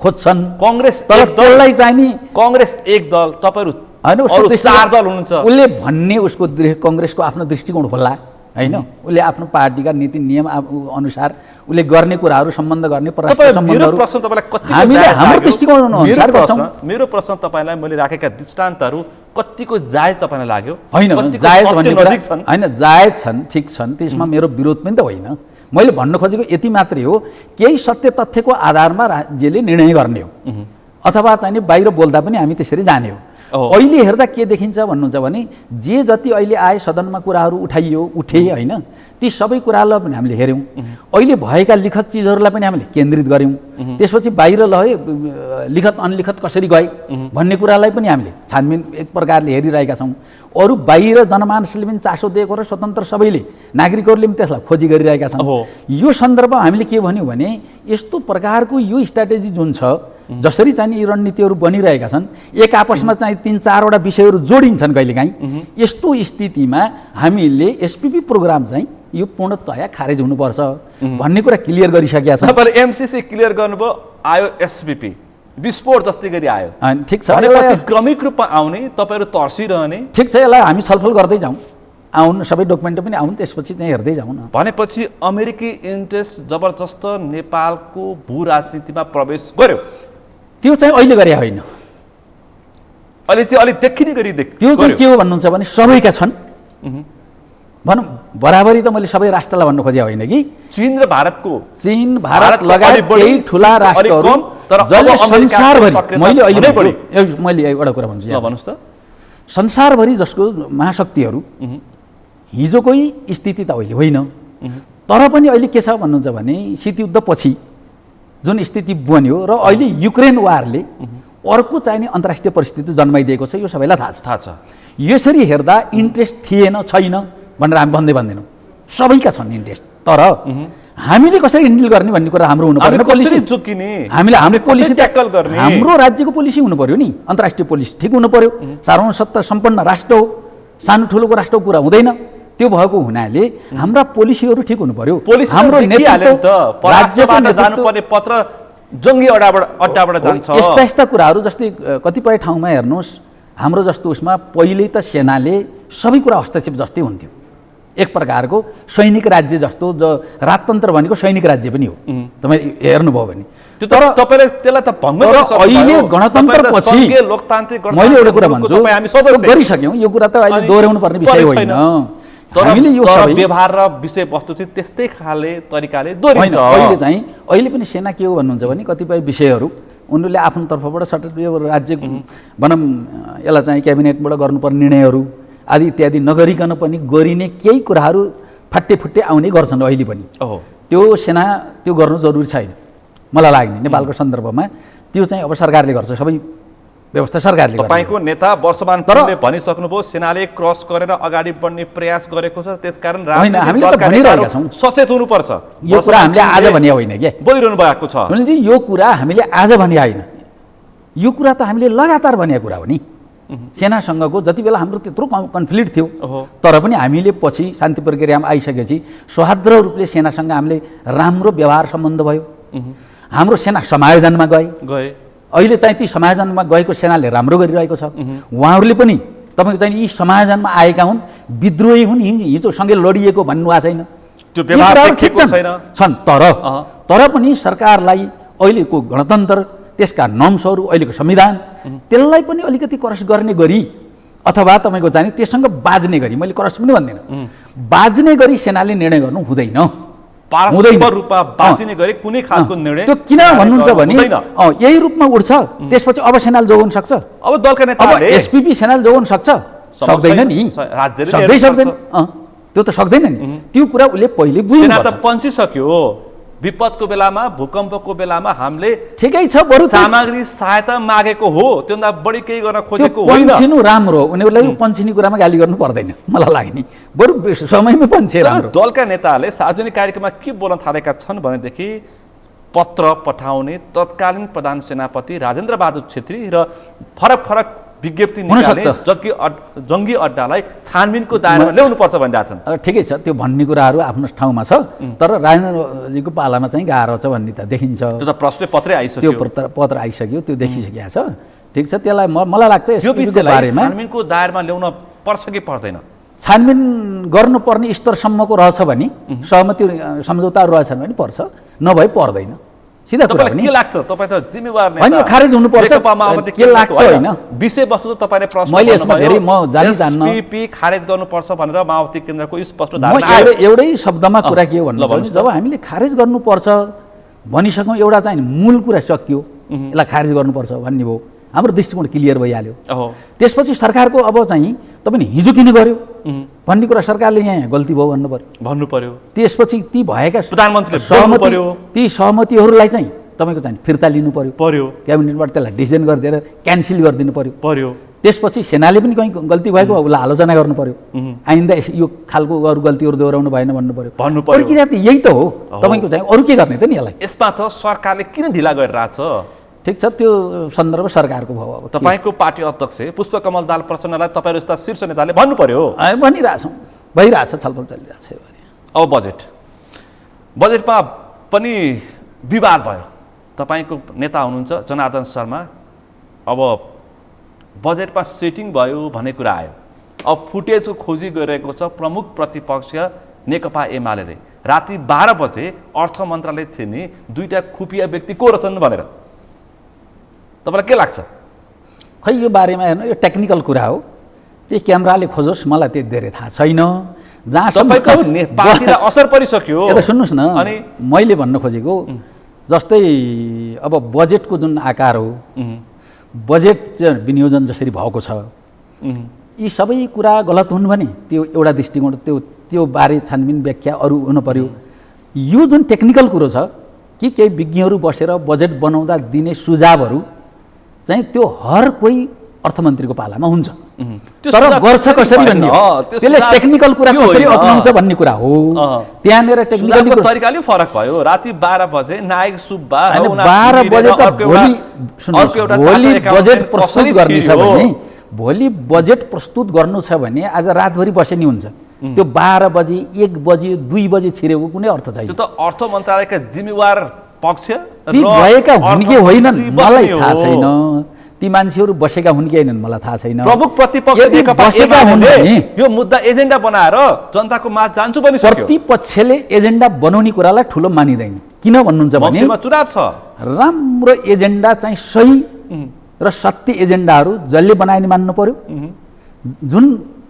खोज्छन् कांग्रेस, तर त्यसलाई चाहिँ नि कांग्रेस एक दल, तपाईँहरू हैन 4 दल हुनुहुन्छ। उसले भन्ने उसको कांग्रेसको आफ्नो दृष्टिकोण होला हैन, उसले आफ्नो पार्टीका नीति नियम अनुसार उसले गर्ने कुराहरू सम्बन्ध गर्ने परराष्ट्र सम्बन्धहरू। मेरो प्रश्न तपाईँलाई मैले राखेका दृष्टान्तहरू कतिको जायज तपाईँलाई लाग्यो? होइन जायज भन्ने होइन, जायज छन्, ठिक छन्, त्यसमा मेरो विरोध पनि त होइन। मैले भन्न खोजेको यति मात्रै हो केही सत्य तथ्यको आधारमा राज्यले निर्णय गर्ने हो अथवा चाहिँ बाहिर बोल्दा पनि हामी त्यसरी जाने हो। अहिले हेर्दा के देखिन्छ भन्नुहुन्छ भने जे जति अहिले आए सदनमा कुराहरू उठे होइन, ती सबै कुरालाई पनि हामीले हेऱ्यौँ। अहिले भएका लिखत चिजहरूलाई पनि हामीले केन्द्रित गऱ्यौँ। त्यसपछि बाहिर लिखत अनलिखत कसरी गए भन्ने कुरालाई पनि हामीले छानबिन एक प्रकारले हेरिरहेका छौँ। अरू बाहिर जनमानसले पनि चासो दिएको र स्वतन्त्र सबैले नागरिकहरूले पनि त्यसलाई खोजी गरिरहेका छन्। यो सन्दर्भमा हामीले के भन्यौँ भने यस्तो प्रकारको यो स्ट्राटेजी जुन छ, जसरी चाहिँ यी रणनीतिहरू बनिरहेका छन्, एक आपसमा चाहिँ 3-4वटा विषयहरू जोडिन्छन् कहिलेकाहीँ, यस्तो स्थितिमा हामीले एसपीपी प्रोग्राम चाहिँ यो पूर्णतया खारेज हुनुपर्छ भन्ने कुरा क्लियर गरिसकेका छन्। तपाईँले एमसीसी क्लियर गर्नुभयो, आयो एसपीपी, विस्फोट जस्तै गरी आयो। ठिक छ, भनेपछि क्रमिक रूपमा आउने, तपाईँहरू तर्सिरहने। ठिक छ, यसलाई हामी छलफल गर्दै जाउँ, आउनु सबै डकुमेन्ट पनि आउनु, त्यसपछि चाहिँ हेर्दै जाउँ न। भनेपछि अमेरिकी इन्ट्रेस्ट जबरजस्त नेपालको भू राजनीतिमा प्रवेश गर्यो, त्यो चाहिँ अहिले गरे होइन, अहिले चाहिँ अलिक देखिने गरी त्यो चाहिँ के हो भन्नुहुन्छ भने सबैका छन् भनौँ। बराबरी त मैले सबै राष्ट्रलाई भन्नु खोजे होइन कि, चीन र भारतको, चीन भारत लगायत केही ठुला राष्ट्रहरू जसले संसारभरि, मैले एउटा कुरा भन्छु, भन्नुहोस् त, संसारभरि जसको महाशक्तिहरू हिजोकै स्थिति त अहिले होइन, तर पनि अहिले के छ भन्नुहुन्छ भने शीतयुद्धपछि जुन स्थिति बन्यो र अहिले युक्रेन वारले अर्को चाहिने अन्तर्राष्ट्रिय परिस्थिति जन्माइदिएको छ, यो सबैलाई थाहा छ। यसरी हेर्दा इन्ट्रेस्ट थिएन छैन भनेर हामी भन्दैनौँ, सबैका छन् इन्ट्रेस्ट, तर हामीले कसरी ह्यान्डल गर्ने भन्ने कुरा हाम्रो हुनु पर्यो। हाम्रो पोलिसी ट्याकल गर्ने, हाम्रो राज्यको पोलिसी हुनु पर्यो नि, अन्तर्राष्ट्रिय पोलिसी ठिक हुनु पर्यो। सार्वभौम सत्ता सम्पन्न राष्ट्र हो, सानो ठुलोको राष्ट्रको कुरा हुँदैन। त्यो भएको हुनाले हाम्रा पोलिसीहरू ठिक हुनु पर्यो। हाम्रो राज्यबाट जानुपर्ने पत्र जङ्गी अड्डाबाट जान्छ। यस्ता कुराहरू जस्तै कतिपय ठाउँमा हेर्नुहोस्, हाम्रो जस्तो उसमा पहिले त सेनाले सबै कुरा हस्तक्षेप जस्तै हुन्थ्यो, एक प्रकारको सैनिक राज्य जस्तो, राजतन्त्र भनेको सैनिक राज्य पनि हो, तपाईँ हेर्नुभयो भने। तर तपाईँले त्यसलाई त भङ्ग अहिले गणतन्त्रपछि मैले एउटा कुरा भन्छु, गरिसक्यौँ, यो कुरा त अहिले दोहोऱ्याउनु पर्ने विषय होइन। हामीले यो व्यवहार र विषयवस्तु चाहिँ त्यस्तै खाले तरिकाले दोहोरिन्छ। अहिले पनि सेना के हो भन्नुहुन्छ भने कतिपय विषयहरू उनीहरूले आफ्नो तर्फबाट राज्य भनौँ यसलाई चाहिँ क्याबिनेटबाट गर्नुपर्ने निर्णयहरू आदि इत्यादि नगरिकन पनि गरिने केही कुराहरू फाटे आउने गर्छन् अहिले पनि। त्यो सेना त्यो गर्नु जरुरी छैन मलाई लाग्ने, नेपालको सन्दर्भमा त्यो चाहिँ अब सरकारले गर्छ, सबै व्यवस्था सरकारले। तपाईँको नेता वर्षमान पुनले भनिसक्नुभयो सेनाले क्रस गरेर अगाडि बढ्ने प्रयास गरेको छ, त्यसकारण सचेत हुनुपर्छ। यो कुरा हामीले आज भने होइन क्या, बोलिरहनु भएको छ। यो कुरा हामीले आज भने होइन, यो कुरा त हामीले लगातार भनेको कुरा हो नि। सेनासँगको जति बेला हाम्रो त्यत्रो कन्फ्लिक्ट थियो, तर पनि हामीले पछि शान्ति प्रक्रियामा आइसकेपछि सौहार्द रूपले सेनासँग हामीले राम्रो व्यवहार सम्बन्ध भयो। हाम्रो सेना समायोजनमा गए, अहिले चाहिँ ती समायोजनमा गएको सेनाले राम्रो गरिरहेको छ। उहाँहरूले पनि तपाईँको चाहिँ यी समायोजनमा आएका हुन्, विद्रोही हुन्, हिजो सँगै लडिएको भन्नुभएको छैन, त्यो व्यवहार छन्। तर पनि सरकारलाई अहिलेको गणतन्त्र, त्यसका नर्म्सहरू, अहिलेको संविधान, त्यसलाई पनि अलिकति क्रस गर्ने गरी अथवा तपाईँको चाहिँ त्यससँग बाज्ने गरी, मैले क्रस पनि भन्दिनँ, बाज्ने गरी सेनाले निर्णय गर्नु हुँदैन। कुनै खालको निर्णय त्यो किन भन्नुहुन्छ भने यही रूपमा उड्छ, त्यसपछि अब सेनाले जोगाउन सक्छ, अब दलका नेताले एसपीपी सेनाले जोगाउन सक्छ, सक्दैन नि, सक्दैन, त्यो त सक्दैन नि। त्यो कुरा उसले पहिले बुझ्नु त पन्छिसक्यो। विपदको बेलामा, भूकम्पको बेलामा हामीले ठिकै छ, बरु सामग्री सहायता मागेको हो, त्योभन्दा बढी केही गर्न खोजेको होइन। पन्छिनु राम्रो हो, उनीहरूलाई पन्छिने कुरामा गाली गर्नु पर्दैन मलाई लाग्ने, बरु समयमै पन्छे राम्रो। दलका नेताले सार्वजनिक कार्यक्रममा के बोल्न थालेका छन् भनेदेखि पत्र पठाउने तत्कालीन प्रधान सेनापति राजेन्द्र बहादुर छेत्री र फरक विज्ञप्ति निकाल्ने जङ्गी अड्डालाई छानबिनको दायरामा ल्याउनुपर्छ भनिरहेछन्। ठिकै छ, त्यो भन्ने कुराहरू आफ्नो ठाउँमा छ, तर राजेन्द्रजीको पालामा चाहिँ गाह्रो छ भन्ने त देखिन्छ। त्यो त प्रश्न पत्रै आइसक्यो, त्यो पत्र आइसक्यो, त्यो देखिसकेको छ। ठिक छ, त्यसलाई मलाई लाग्छ यो विषयलाई छानबिनको दायरामा ल्याउन पर्छ कि पर्दैन? छानबिन गर्नुपर्ने स्तरसम्मको रहेछ भने, सहमति सम्झौताहरू रहेछन् भने पर्छ, नभए पर्दैन। सिधा कुरा के लाग्छ? तपाईँ त जिम्मेवार नेता हैन, खारेज हुनुपर्छ के लाग्छ हैन? विषयवस्तु त तपाईले प्रश्न मैले यसमा धेरै म जान्न, एसपीपी खारेज गर्नुपर्छ भनेर माओवादी केन्द्रको स्पष्ट धारणा आयो। एउटै शब्दमा कुरा के हो भन्नु, जब हामीले खारेज गर्नुपर्छ भनिसक्यौँ, एउटा चाहिँ मूल कुरा सकियो, यसलाई खारेज गर्नुपर्छ भन्ने भयो, हाम्रो दृष्टिकोण क्लियर भइहाल्यो। त्यसपछि सरकारको अब चाहिँ तपाईले हिजो किन गर्यो भन्ने कुरा सरकारले यहाँ गल्ती भयो भन्नु पर्यो। त्यसपछि ती भएका प्रधानमन्त्रीले बोल्नु पर्यो। ती सहमतिहरूलाई चाहिँ तपाईको चाहिँ फिर्ता लिनु पर्यो। क्याबिनेटबाट त्यसलाई डिसिजन गरिदिएर क्यान्सल गरिदिनु पर्यो। त्यसपछि सेनाले पनि कहीँ गल्ती भएको उसलाई आलोचना गर्नु पर्यो। आइन्दा यो खालको अरू गल्तीहरू दोहोऱ्याउनु भएन भन्नु पर्यो। प्रक्रिया त यही त हो। तपाईको चाहिँ अरू के गर्ने त नि यसलाई? यसमा त सरकारले किन ढिला गरिरहेछ? ठिक छ, त्यो सन्दर्भ सरकारको भयो। अब तपाईँको पार्टी अध्यक्ष पुष्पकमल दाहाल प्रचण्डलाई तपाईहरू जस्ता शीर्ष नेताले भन्नु पर्यो। भनिरहेछौँ, भइरहेछ, छलफल चलिरहेछ। अब बजेटमा पनि विवाद भयो। तपाईँको नेता हुनुहुन्छ जनार्दन शर्मा, अब बजेटमा सेटिङ भयो भन्ने कुरा आयो। अब फुटेजको खोजी गरिरहेको छ प्रमुख प्रतिपक्ष नेकपा एमाले। राति 12 बजे अर्थ मन्त्रालय छिर्ने 2टा खुफिया व्यक्ति को रहेछन् भनेर तपाईँलाई के लाग्छ? खै यो बारेमा हेर्नु, यो टेक्निकल कुरा हो। त्यो क्यामेराले खोजोस्, मलाई त्यो धेरै थाहा छैन। जहाँसम्म पार्टीलाई असर परिसक्यो। यता सुन्नुहोस् न, अनि मैले भन्न खोजेको जस्तै अब बजेटको जुन आकार हो, बजेट चाहिँ विनियोजन जसरी भएको छ, यी सबै कुरा गलत हुन् भने त्यो एउटा दृष्टिकोण, त्यो बारे छानबिन व्याख्या अरू हुनु पर्यो। यो जुन टेक्निकल कुरो छ कि केही विज्ञहरू बसेर बजेट बनाउँदा दिने सुझावहरू चाहिँ त्यो हर कोही अर्थमन्त्रीको पालामा हुन्छ। तर गर्छ कसरी भन्ने हो, त्यसले टेक्निकल कुरा कसरी अपनाउँछ भन्ने कुरा हो। त्यहाँनिर टेक्निकल तरिकाले फरक भयो। राति 12 बजे नायक सुब्बा 12 बजे त भोलि बजेट प्रस्तुत गर्ने छ भने, भोलि बजेट प्रस्तुत गर्नु छ भने आज रातभरि बसे नि हुन्छ। त्यो 12 बजे 1 बजे 2 बजे छिरेको कुनै अर्थ छैन। त्यो त अर्थ मन्त्रालयका जिम्मेवार पक्ष ती भएका हुन् कि होइनन् मलाई थाहा छैन। ती मान्छेहरू बसेका हुन् कि होइनन् मलाई थाहा छैन। प्रमुख प्रतिपक्ष नेकपा एमाले यो मुद्दा एजेन्डा बनाएर जनताको माझ जान्छु पनि सक्यो। प्रतिपक्षले एजेन्डा बनाउने कुरालाई ठुलो मानिदैन। किन भन्नुहुन्छ भने चुनाव छ, राम्रो एजेन्डा चाहिँ सही र सत्य एजेन्डाहरू जसले बनाए नि मान्नु पर्यो, जुन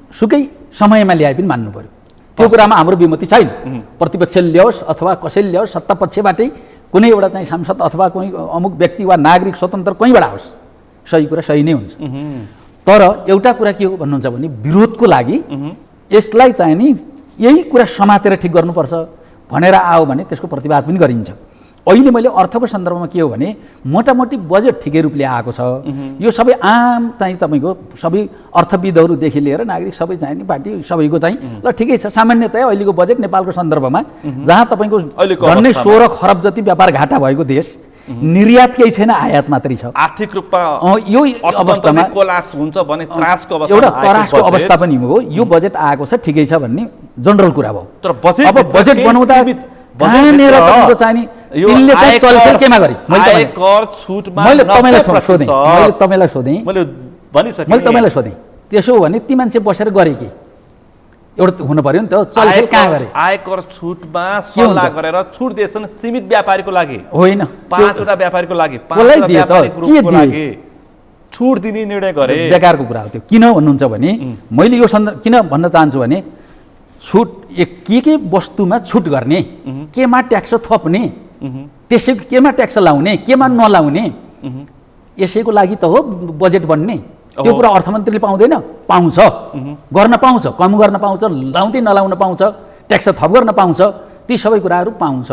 सुकै समयमा ल्याए पनि मान्नु पर्यो। त्यो कुरामा हाम्रो विमति छैन। प्रतिपक्षले ल्याओस् अथवा कसैले ल्याओस्, सत्ता पक्षबाटै कुनै एउटा चाहिँ सांसद अथवा कुनै अमुक व्यक्ति वा नागरिक स्वतन्त्र कहीँबाट आओस्, सही कुरा सही नै हुन्छ। तर एउटा कुरा के हो भन्नुहुन्छ भने विरोधको लागि यसलाई चाहिँ नि यही कुरा समातेर ठिक गर्नुपर्छ भनेर आयो भने त्यसको प्रतिवाद पनि गरिन्छ। अहिले मैले अर्थको सन्दर्भमा के हो भने मोटामोटी बजेट ठिकै रूपले आएको छ। यो सबै आम चाहिँ तपाईँको सबै अर्थविदहरूदेखि लिएर नागरिक सबै चाहिँ नि पार्टी सबैको चाहिँ ल ठिकै छ। सामान्यतया अहिलेको बजेट नेपालको सन्दर्भमा जहाँ तपाईँको झन्डै 16 खरब जति व्यापार घाटा भएको देश, निर्यात केही छैन, आयात मात्रै छ। आर्थिक रूपमा यो अवस्थामा कोलाप्स हुन्छ भने त्रासको अवस्था, एउटा त्रासको अवस्था पनि हो। यो बजेट आएको छ ठिकै छ भन्ने जनरल कुरा भयो। तर अब बजेट बनाउँदा कहाँनिर तपाईँको चाहिँ नि तिनले चाहिँ चलखेल केमा गरे? आय कर छुटमा मैले तपाईँलाई सोधेँ मैले तपाईँलाई सोधेँ त्यसो हो भने ती मान्छे बसेर गरे कि एउटा हुनु पर्यो नि त। चलखेल कहाँ गरे? आयकर छुटमा सल्लाह गरेर छुट दिएछन् सीमित व्यापारीको लागि, होइन 5वटा व्यापारीको लागि, 5वटा व्यापारिक ग्रुपको लागि छुट दिने निर्णय गरे। बेकारको कुरा हो त्यो। किन भन्नुहुन्छ भने मैले यो किन भन्न चाहन्छु भने छुट के वस्तुमा छुट गर्ने, केमा ट्याक्स थप्ने, त्यसै केमा ट्याक्स लाउने, केमा नलाउने, यसैको लागि त हो बजेट बन्ने। त्यो कुरा अर्थमन्त्रीले पाउँदैन? पाउँछ, गर्न पाउँछ, कम गर्न पाउँछ, लाउँदै नलाउन पाउँछ, ट्याक्स थप गर्न पाउँछ, ती सबै कुराहरू पाउँछ।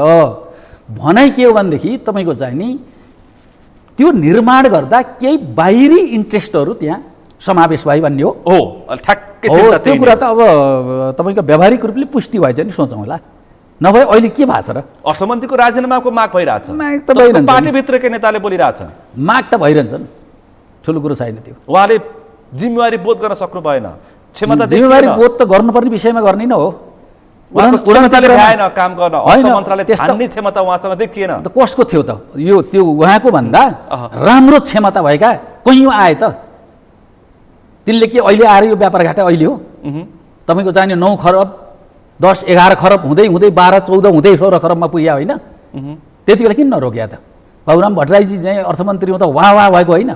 भनाइ के हो भनेदेखि तपाईँको चाहिँ नि त्यो निर्माण गर्दा केही बाहिरी इन्ट्रेस्टहरू त्यहाँ समावेश भयो भन्ने हो। त्यो कुरा त अब तपाईँको व्यावहारिक रूपले पुष्टि भएछ नि, सोचौँ होला। नभए अहिले के भएको छ र? अर्थमन्त्रीको राजीनामाको माग भइरहेछ, पार्टीभित्रकै नेताले बोलिरहेछन्। माग त भइरहन्छन्, ठुलो कुरो छैन त्यो। उहाँले जिम्मेवारी बोध गर्न सक्नु भएन, क्षमता जिम्मेवारी बोध त गर्नुपर्ने विषयमा गर्ने नै हो। क्षमताले भएन काम गर्न, अर्थ मन्त्रालय थान्ने क्षमता उहाँसँग देखिएन। कसको थियो त यो? त्यो उहाँको भन्दा राम्रो क्षमता भएका कहीँ आए त? तिनले के अहिले आएर यो व्यापार घाटा अहिले हो? तपाईँको चाहिने 9 खरब 10 11 खरब हुँदै हुँदै 12 14 हुँदै 16 खरबमा पुग्यो होइन? त्यति बेला किन नरोक्या त? बाबुराम भट्टराईजी चाहिँ अर्थमन्त्री त वाह वाह भएको होइन?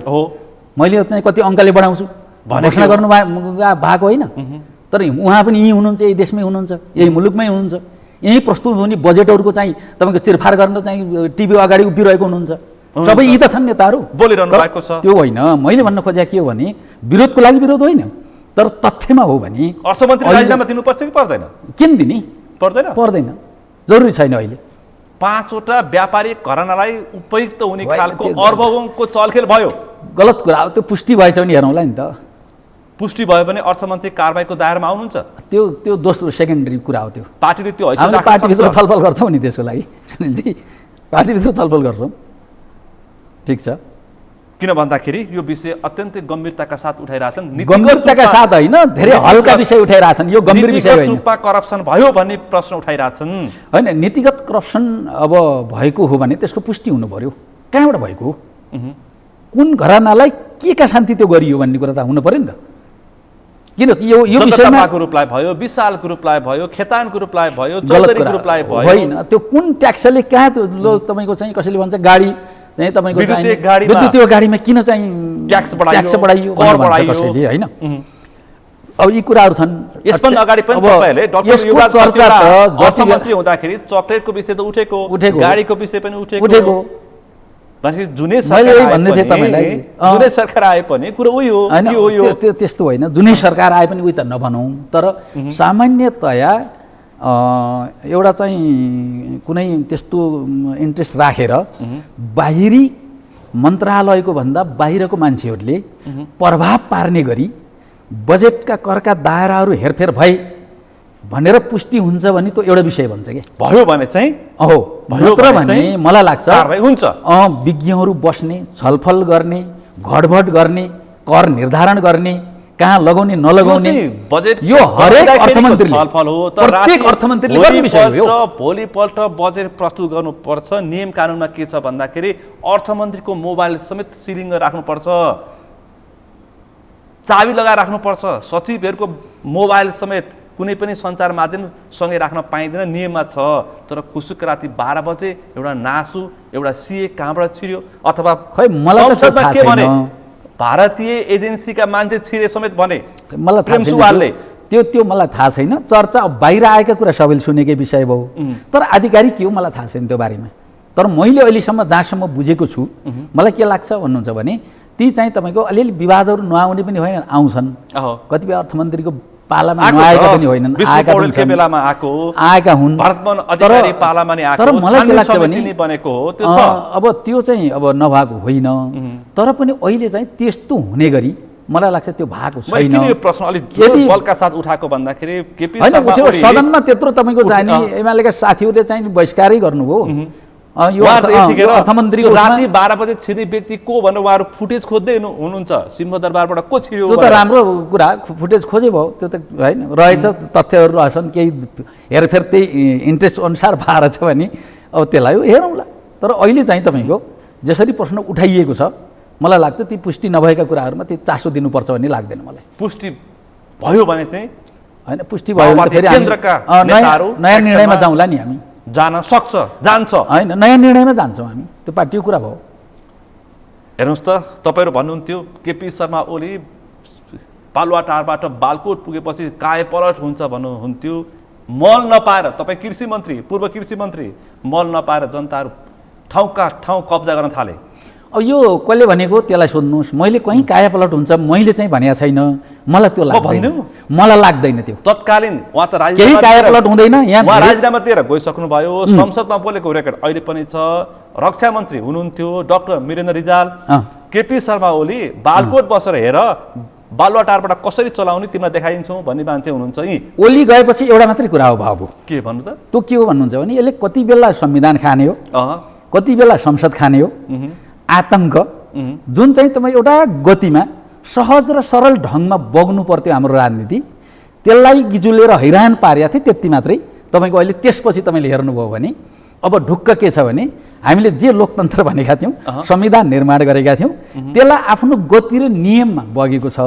मैले चाहिँ कति अङ्कले बढाउँछु घोषणा गर्नु भएको होइन? तर उहाँ पनि यहीँ हुनुहुन्छ, यही देशमै हुनुहुन्छ, यही मुलुकमै हुनुहुन्छ। यहीँ प्रस्तुत हुने बजेटहरूको चाहिँ तपाईँको चिरफार गर्न चाहिँ टिभी अगाडि उभिरहेको हुनुहुन्छ। सबै यी त छन् नेताहरू, बोलिरहनु भएको छ। त्यो होइन, मैले भन्न खोजेको के हो भने विरोधको लागि विरोध होइन, तर तथ्यमा हो भने अर्थमन्त्री राजीनामा दिनुपर्छ कि पर्दैन? किन दिने? पर्दैन? पर्दैन, जरुरी छैन। अहिले 5वटा व्यापारिक घरानालाई उपयुक्त हुने खालको अर्बौंको चलखेल भयो। गलत कुरा हो, त्यो पुष्टि भएछ भने हेरौँला नि त। पुष्टि भयो भने अर्थमन्त्री कारबाहीको दायरामा आउनुहुन्छ? त्यो दोस्रो सेकेन्डरी कुरा हो। त्यो पार्टीले त्यो हैसियत हामीले राख्न पार्टीभित्र सक्छ? छलफल गर्छौँ नि त्यसको लागि सुनिलजी, पार्टीभित्र छलफल गर्छौँ, ठिक छ। किन भन्दाखेरि यो विषय अत्यन्तै गम्भीरताका साथ उठाइरहेछन्। गम्भीरताका साथ होइन, धेरै हल्का विषय उठाइरहेछन्। यो गम्भीर विषय होइन। नीतिगत रूपमा करप्सन भयो भन्ने प्रश्न उठाइरहेछन्। होइन, नीतिगत करप्सन अब भएको हो भने त्यसको पुष्टि हुनु पर्यो। कहाँबाट भएको हो, कुन घरानालाई के का शान्ति त्यो गरियो भन्ने कुरा त हुनु पर्यो नि त। किन यो विषयमा ग्रुपलाई भयो, विशाल ग्रुपलाई भयो, खेतान ग्रुपलाई भयो, चौधरी ग्रुपलाई भयो, होइन त्यो कुन ट्याक्सले कहाँ तपाईँको चाहिँ कसैले भन्छ गाडी चाहिँ तपाईँको विद्युतीय गाडीमा किन चाहिँ ट्याक्स बढाइयो, कर बढाइयो कसैले, होइन। अब यी कुराहरू छन्। यसभन्दा अगाडि पनि तपाईहरुले डाक्टर युवराज चर्चा अर्थमन्त्री हुँदाखेरि चकलेटको विषय त उठेको, गाडीको विषय पनि उठेको। भनेपछि जुनै सरकार आए पनि कुरा उही हो, के हो यो? त्यस्तो होइन, जुनै सरकार आए पनि उही त नभनौँ। तर सामान्यतया एउटा चाहिँ कुनै त्यस्तो इन्ट्रेस्ट राखेर बाहिरी मन्त्रालयको भन्दा बाहिरको मान्छेहरूले प्रभाव पार्ने गरी बजेटका करका दायराहरू हेरफेर भए भनेर पुष्टि हुन्छ भने त्यो एउटा विषय भन्छ के भयो भने चाहिँ हो भयो भने मलाई लाग्छ कारबाही हुन्छ। विज्ञहरू बस्ने, छलफल गर्ने, घटबड गर्ने, कर निर्धारण गर्ने, कहाँ लगाउने नलगाउने, बजेट यो हरेक अर्थमन्त्रीले छलफल हो। तर प्रत्येक अर्थमन्त्रीले गर्ने विषय हो। भोलिपल्ट बजेट प्रस्तुत गर्नुपर्छ। नियम कानुनमा के छ भन्दाखेरि अर्थमन्त्रीको मोबाइल समेत सिलिङ राख्नुपर्छ, चाबी लगाएर राख्नुपर्छ। सचिवहरूको मोबाइल समेत कुनै पनि सञ्चार माध्यम सँगै राख्न पाइँदैन, नियममा छ। तर खुसुक राति 12 बजे एउटा नासु, एउटा सीए कहाँबाट छिर्यो अथवा खै मलाई त थाहा के भने छैन, भारतीय एजेन्सीका मान्छे छिरे समेत भने मलाई थाहा छैन त्यो मलाई थाहा छैन। चर्चा बाहिर आएका कुरा सबैले सुनेकै विषय भयो, तर आधिकारिक के हो मलाई थाहा छैन त्यो बारेमा। तर मैले अहिलेसम्म जहाँसम्म बुझेको छु, मलाई के लाग्छ भन्नुहुन्छ भने ती चाहिँ तपाईँको अलिअलि विवादहरू नआउने पनि होइन, आउँछन्। कतिपय अर्थमन्त्रीको पालामा नआएका पनि होइनन्, आएका हुन्। तर मलाई के लाग्छ भने अब त्यो चाहिँ अब नभएको होइन, तर पनि अहिले चाहिँ त्यस्तो हुने गरी मलाई लाग्छ त्यो भएको छैन। यो प्रश्न अलि जोड बलका साथ उठाएको भन्दाखेरि केपी शर्मा ओली सदनमा त्यत्रो तपाईँको चाहिँ नि एमालेका साथीहरूले चाहिँ बहिष्कारै गर्नुभयो। यो अर्थमन्त्रीको राति 12 बजे छिर्ने व्यक्ति को भनेर उहाँहरू फुटेज खोज्दै हुनुहुन्छ। सिंहदरबारबाट को छिर्यो? त्यो त राम्रो कुरा, फुटेज खोजे भयो, त्यो त होइन रहेछ, तथ्यहरू रहेछन्, केही हेरफेर त्यही इन्ट्रेस्ट अनुसार भएर छ भने अब त्यसलाई हेरौँला। तर अहिले चाहिँ तपाईँको जसरी प्रश्न उठाइएको छ मलाई लाग्छ ती पुष्टि नभएका कुराहरूमा ती चासो दिनुपर्छ भन्ने लाग्दैन मलाई। पुष्टि भयो भने चाहिँ होइन, पुष्टि भयो भने फेरि नयाँ निर्णयमा जाउँला नि, हामी जान सक्छ, जान्छ, होइन नयाँ निर्णयमा जान्छौँ हामी, त्यो पार्टीको कुरा भयो। हेर्नुहोस् त, तपाईँहरू भन्नुहुन्थ्यो केपी शर्मा ओली बालुवाटारबाट बालकोट पुगेपछि कायपलट हुन्छ भन्नुहुन्थ्यो। मल नपाएर, तपाईँ कृषि मन्त्री, पूर्व कृषि मन्त्री, मल नपाएर जनताहरू ठाउँका ठाउँ कब्जा गर्न थाले। अब यो कसले भनेको त्यसलाई सोध्नुहोस्। मैले कहीँ कायापलट हुन्छ मैले चाहिँ भनेको छैन, मलाई त्यो लाग्दैन, मलाई लाग्दैन त्यो तत्कालीन। उहाँ त केही कायापलट हुँदैन, यहाँ राजीनामा दिएर गइसक्नु भयो, संसदमा बोलेको रेकर्ड अहिले पनि छ। रक्षा मन्त्री हुनुहुन्थ्यो डाक्टर वीरेन्द्र रिजाल, केपी शर्मा ओली बालकोट बसेर हेर बालुवाटारबाट कसरी चलाउने तिमीलाई देखाइदिन्छौँ भन्ने मान्छे हुनुहुन्छ। यी ओली गएपछि एउटा मात्रै कुरा हो बाबु, के भन्नु त? त्यो के हो भन्नुहुन्छ भने यसले कति बेला संविधान खाने हो, कति बेला संसद खाने हो, आतङ्क जुन चाहिँ तपाईँ एउटा गतिमा सहज र सरल ढङ्गमा बग्नु पर्थ्यो हाम्रो राजनीति, त्यसलाई गिजुलेर हैरान पारेका थिए, त्यति मात्रै। तपाईँको अहिले त्यसपछि तपाईँले हेर्नुभयो भने अब ढुक्क के छ भने हामीले जे लोकतन्त्र भनेका थियौँ, संविधान निर्माण गरेका थियौँ, त्यसलाई आफ्नो गति र नियममा बगेको छ।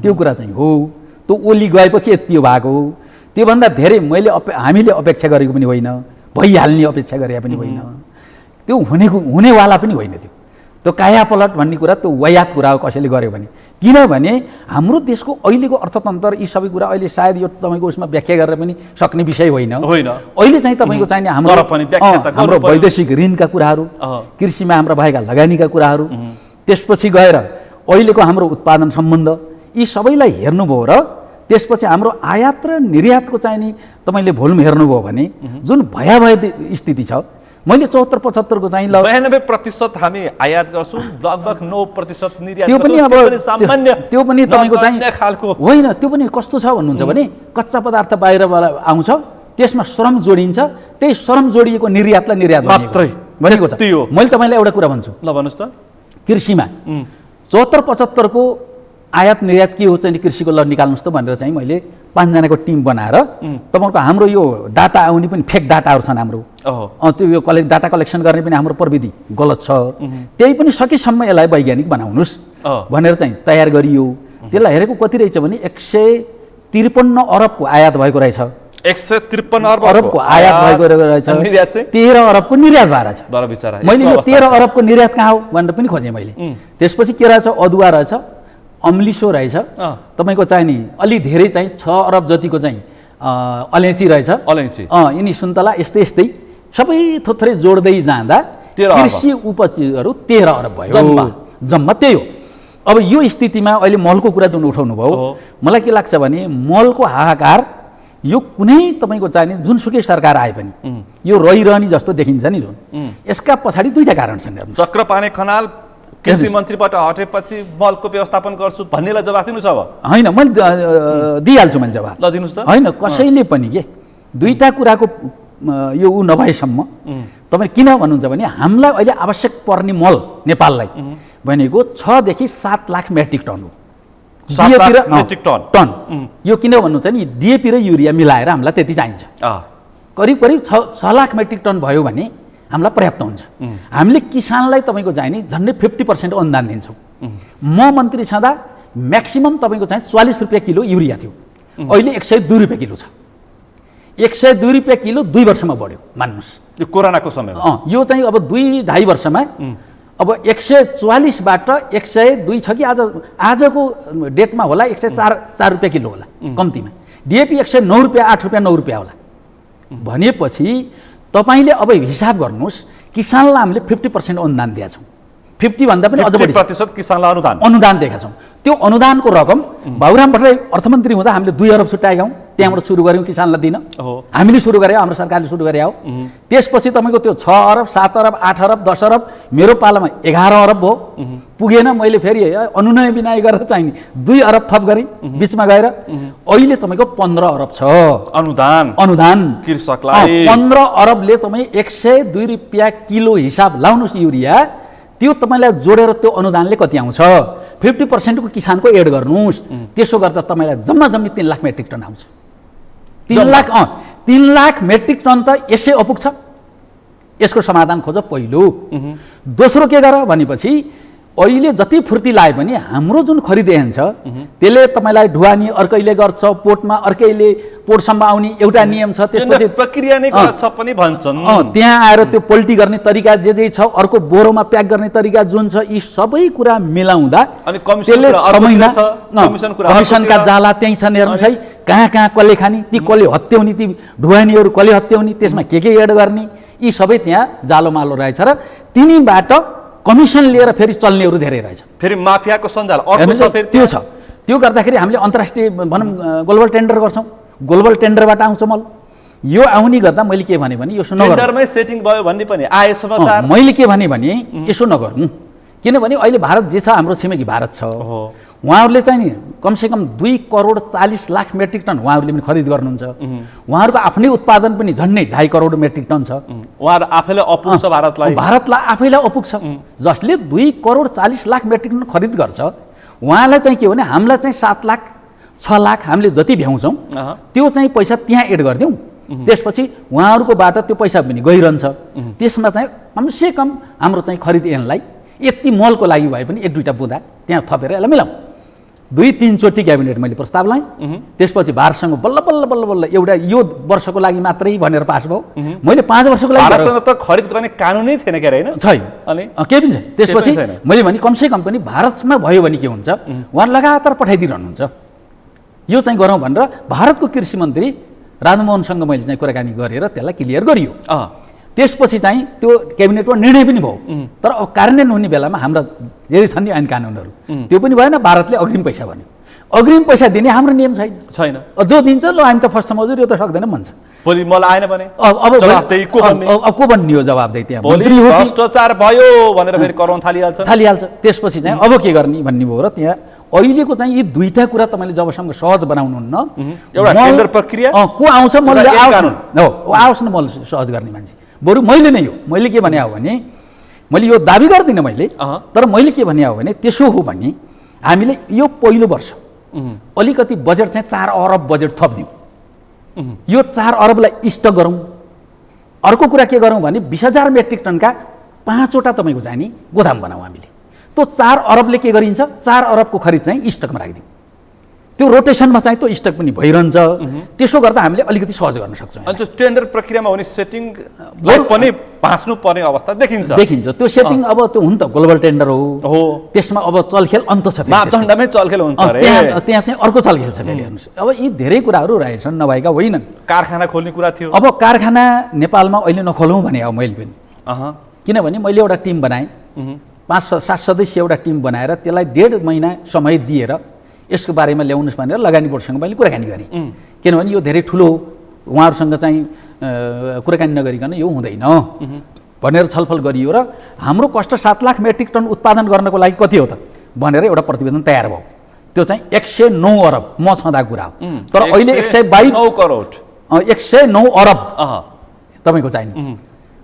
त्यो कुरा चाहिँ हो। त्यो ओली गएपछि यति भएको हो। त्योभन्दा धेरै हामीले अपेक्षा गरेको पनि होइन, भइहाल्ने अपेक्षा गरेका पनि होइन, त्यो हुनेवाला पनि होइन। त्यो कायापलट भन्ने कुरा त्यो वायात कुरा हो कसैले गर्यो भने। किनभने हाम्रो देशको अहिलेको अर्थतन्त्र यी सबै कुरा अहिले सायद यो तपाईँको उसमा व्याख्या गरेर पनि सक्ने विषय होइन। अहिले चाहिँ तपाईँको चाहिने हाम्रो वैदेशिक ऋणका कुराहरू, कृषिमा हाम्रो भएका लगानीका कुराहरू, त्यसपछि गएर अहिलेको हाम्रो उत्पादन सम्बन्ध, यी सबैलाई हेर्नुभयो र त्यसपछि हाम्रो आयात र निर्यातको चाहिँ नि तपाईँले भोल्युम हेर्नुभयो भने जुन भयावह स्थिति छ, मैले 74-75 को चाहिँ 92% हामी आयात गर्छौँ, लगभग 9% निर्यात त्यो पनि अब सामान्य त्यो पनि तपाईँको चाहिँ खालको होइन। त्यो पनि कस्तो छ भन्नुहुन्छ भने कच्चा पदार्थ बाहिरबाट आउँछ, त्यसमा श्रम जोडिन्छ, त्यही श्रम जोडिएको निर्यातलाई निर्यात मात्रै भनेको छ। मैले तपाईँलाई एउटा कुरा भन्छु, ल भन्नुहोस् त। कृषिमा 74-75 को आयात निर्यात के हो चाहिँ कृषिको ल निकाल्नुहोस् त भनेर चाहिँ मैले 5 जनाको टिम बनाएर तपाईँको हाम्रो यो डाटा आउने पनि फेक डाटाहरू छन् हाम्रो, त्यो यो डाटा कलेक्सन गर्ने पनि हाम्रो प्रविधि गलत छ, त्यही पनि सकेसम्म यसलाई वैज्ञानिक बनाउनुहोस् भनेर चाहिँ तयार गरियो। त्यसलाई हेरेको कति रहेछ भने 153 अरबको आयात भएको रहेछ, 153 अरबको आयात भएको रहेछ, निर्यात चाहिँ 13 अरबको निर्यात भएर छ। बडा बिचारा, मैले यो 13 अरबको निर्यात कहाँ हो भनेर पनि खोजेँ मैले। त्यसपछि के रहेछ, अदुवा रहेछ, अम्लिसो रहेछ, तपाईँको चाहिँ नि अलि धेरै चाहिँ 6 अरब जतिको चाहिँ अलैँची रहेछ, यिनी सुन्तला यस्तै यस्तै सबै थोत्रै जोड्दै जाँदा कृषि उपजहरू 13 अरब भयो जम्मा। त्यही हो। अब यो स्थितिमा अहिले मलको कुरा जुन उठाउनु भयो, मलाई के लाग्छ भने मलको हाहाकार यो कुनै तपाईँको चाहिने जुनसुकै सरकार आए पनि यो रहिरहने जस्तो देखिन्छ नि जुन, यसका पछाडि दुईटा कारण छन्। चक्रपाणी खनाल कृषि मन्त्रीबाट हटेपछि मलको व्यवस्थापन गर्छु भन्नेलाई जवाफ दिनुहोस्। अब होइन, मैले दिइहाल्छु मैले जवाफ। ल दिनुहोस् त। होइन, कसैले पनि के दुईटा कुराको यो नभएसम्म तपाईँ किन भन्नुहुन्छ भने हामीलाई अहिले आवश्यक पर्ने मल नेपाललाई भनेको 6 देखि 7 लाख मेट्रिक टन हो। 7 लाख मेट्रिक टन यो किन भन्नुहुन्छ नि डिएपी र युरिया मिलाएर हामीलाई त्यति चाहिन्छ। करिब करिब 6 लाख मेट्रिक टन भयो भने हामीलाई पर्याप्त हुन्छ। हामीले किसानलाई तपाईँको चाहिँ नि झन्डै 50% अनुदान दिन्छौँ। म मन्त्री छँदा म्याक्सिमम तपाईँको चाहिँ 40 रुपियाँ किलो युरिया थियो, अहिले 102 रुपियाँ किलो छ। 102 रुपियाँ किलो 2 वर्षमा बढ्यो मान्नुहोस्, यो कोरोनाको समयमा। यो चाहिँ अब 2-2.5 वर्षमा अब 144बाट 102 छ कि आजको डेटमा होला 104 रुपियाँ किलो होला कम्तीमा। डिएपी 109 रुपियाँ 8 रुपियाँ 9 रुपियाँ होला भनेपछि तपाईँले अब हिसाब गर्नुहोस्, किसानलाई हामीले 50% अनुदान दिएका छौँ। 50 भन्दा पनि अझ बढी 50% किसानलाई अनुदान दिएका छौँ। त्यो अनुदानको रकम बाबुराम भट्टराई अर्थमन्त्री हुँदा हामीले 2 अरब छुट्याएका हौँ, त्यहाँबाट सुरु गऱ्यौँ किसानलाई दिन। हामीले सुरु गरे, हाम्रो सरकारले सुरु गरे हो। त्यसपछि तपाईँको त्यो 6 अरब 7 अरब 8 अरब 10 अरब मेरो पालामा 11 अरब भयो, पुगेन। मैले फेरि अनुनय विनय गरेर चाहिँ 2 अरब थप गरेँ बिचमा गएर, अहिले तपाईँको 15 अरब छ अनुदान कृषकलाई। 15 अरबले तपाईँ 102 रुपियाँ किलो हिसाब लाउनुहोस् युरिया, त्यो तपाईँलाई जोडेर त्यो अनुदानले कति आउँछ, 50% को किसानको एड गर्नुहोस्, त्यसो गर्दा तपाईँलाई जम्मा जम्मी 3 लाख मेट्रिक टन आउँछ। 3 लाख मेट्रिक टन त यसै अपुग्छ। यसको समाधान खोज पहिलो। दोस्रो के गर भनेपछि अहिले जति फुर्ती लाए पनि हाम्रो जुन खरिदेन छ त्यसले तपाईँलाई ढुवानी अर्कैले गर्छ, पोर्टमा अर्कैले पोर्टसम्म आउने एउटा नियम छ, त्यसपछि प्रक्रिया नै गलत छ पनि भन्छन्। त्यहाँ आएर त्यो पोल्टी गर्ने तरिका जे छ, अर्को बोरोमा प्याक गर्ने तरिका जुन छ, यी सबै कुरा मिलाउँदा अनि कमिसनका जाला त्यही छन्। हेर्नुहोस् है, कहाँ कहाँ कसले खाने, ती कसले हत्याउने, ती ढुवानीहरू कसले हत्याउने, त्यसमा के एड गर्ने, यी सबै त्यहाँ जालोमालो रहेछ र तिनीबाट कमिसन लिएर फेरि चल्नेहरू धेरै रहेछ। फेरि माफियाको सञ्जाल त्यो छ। त्यो गर्दाखेरि हामीले अन्तर्राष्ट्रिय भनौँ ग्लोबल टेन्डर गर्छौँ, ग्लोबल टेन्डरबाट आउँछ मल। यो आउने गर्दा मैले के भने यो टेन्डरमै सेटिङ भयो भन्ने पनि आए समाचार। मैले के भने यसो नगर्नु, किनभने अहिले भारत जे छ, हाम्रो छिमेकी भारत छ, उहाँहरूले चाहिँ नि कमसेकम 2 करोड 40 लाख मेट्रिक टन उहाँहरूले पनि खरिद गर्नुहुन्छ। उहाँहरूको आफ्नै उत्पादन पनि झन्डै 2.5 करोड मेट्रिक टन छ। उहाँहरू आफैलाई अपुग्छ, भारतलाई आफैलाई अपुग्छ। जसले 2 करोड 40 लाख मेट्रिक टन खरिद गर्छ, उहाँलाई चाहिँ के भने हामीलाई चाहिँ 7 लाख 6 लाख हामीले जति भ्याउँछौँ त्यो चाहिँ पैसा त्यहाँ एड गरिदिउँ, त्यसपछि उहाँहरूकोबाट त्यो पैसा पनि गइरहन्छ। त्यसमा चाहिँ कमसेकम हाम्रो चाहिँ खरिद ऐनलाई यति मलको लागि भए पनि 1-2टा बुँदा त्यहाँ थपेर यसलाई मिलाउँ। 2-3 चोटि क्याबिनेट मैले प्रस्ताव लाएँ, त्यसपछि भारतसँग बल्ल बल्ल बल्ल बल्ल एउटा यो वर्षको लागि मात्रै भनेर पास भयो। मैले 5 वर्षको लागि भारतसँग त खरिद गर्ने कानुनै थिएन के हैन, छैन, केही पनि छैन। त्यसपछि मैले भने कमसेकम पनि भारतमा भयो भने के हुन्छ, उहाँ लगातार पठाइदिइरहनुहुन्छ, यो चाहिँ गरौँ भनेर भारतको कृषि मन्त्री राधामोहनसँग मैले चाहिँ कुराकानी गरेर त्यसलाई क्लियर गरियो। त्यसपछि चाहिँ त्यो क्याबिनेटमा निर्णय पनि भयो, तर अब कार्यान्वयन हुने बेलामा हाम्रा धेरै छन् नि ऐन कानुनहरू, त्यो पनि भएन। भारतले अग्रिम पैसा भन्यो। अग्रिम पैसा दिने हाम्रो नियम छैन। छैन। जो दिन्छ ल हामी त फर्स्ट मजुर यो त सक्दैन भन्छ। भोलि मलाई आएन भने अब जवाफदेही को बन्ने? को बन्ने हो जवाफदेही? त्यहाँ भोलि मन्त्री हो कि भ्रष्टाचार भयो भनेर फेरि कराउन थालिहाल्छ। त्यसपछि चाहिँ अब के गर्ने भन्ने भयो र त्यहाँ अहिलेको चाहिँ यी दुईटा कुरा तपाईँले जबसम्म सहज बनाउनुहुन्न, एउटा टेन्डर प्रक्रिया को आउँछ मैले एउटा कानुन आओस् न मैले सहज गर्ने मान्छे, बरु मैले नै हो। मैले के भने हो भने मैले यो दाबी गर्दिनँ मैले, तर मैले के भने हो भने त्यसो हो भने हामीले यो पहिलो वर्ष अलिकति बजेट चाहिँ 4 अरब बजेट थपिदिउँ, यो 4 अरबलाई स्टक गरौँ। अर्को कुरा के गरौँ भने 20,000 मेट्रिक टनका 5वटा तपाईँको चाहिँ नि गोदाम बनाऊ हामीले। त्यो 4 अरबले के गरिन्छ, 4 अरबको खरिद चाहिँ स्टकमा राखिदिउँ। त्यो रोटेसनमा चाहिँ त्यो स्टक पनि भइरहन्छ। त्यसो गर्दा हामीले अलिकति सहज गर्न सक्छौँ। अनि त्यो टेन्डर प्रक्रियामा हुने सेटिङ पनि भाँच्नु पर्ने अवस्था देखिन्छ। त्यो सेटिङ अब त्यो हुन त ग्लोबल टेन्डर हो, त्यसमा अब चलखेल अन्त छ, मापदण्डमै चलखेल हुन्छ अरे। त्यहाँ चाहिँ अर्को चलखेल छ फेरि हेर्नुहोस्। अब यी धेरै कुराहरू रहेछन्, नभएका होइनन्। कारखाना खोल्ने कुरा थियो। अब कारखाना नेपालमा अहिले नखोलौँ भने अब मैले पनि, किनभने मैले एउटा टिम बनाएँ, 5-7 सदस्यीय एउटा टिम बनाएर त्यसलाई 1.5 महिना समय दिएर यसको बारेमा ल्याउनुहोस् भनेर लगानी बोर्डसँग मैले कुराकानी गरेँ। किनभने यो धेरै ठुलो हो, उहाँहरूसँग चाहिँ कुराकानी नगरिकन यो हुँदैन भनेर छलफल गरियो र हाम्रो कष्ट 7 लाख मेट्रिक टन उत्पादन गर्नको लागि कति हो त भनेर एउटा प्रतिवेदन तयार भयो। त्यो चाहिँ 109 अरब म छँदा कुरा हो। तर अहिले 122 करोड 109 अरब तपाईँको चाहिने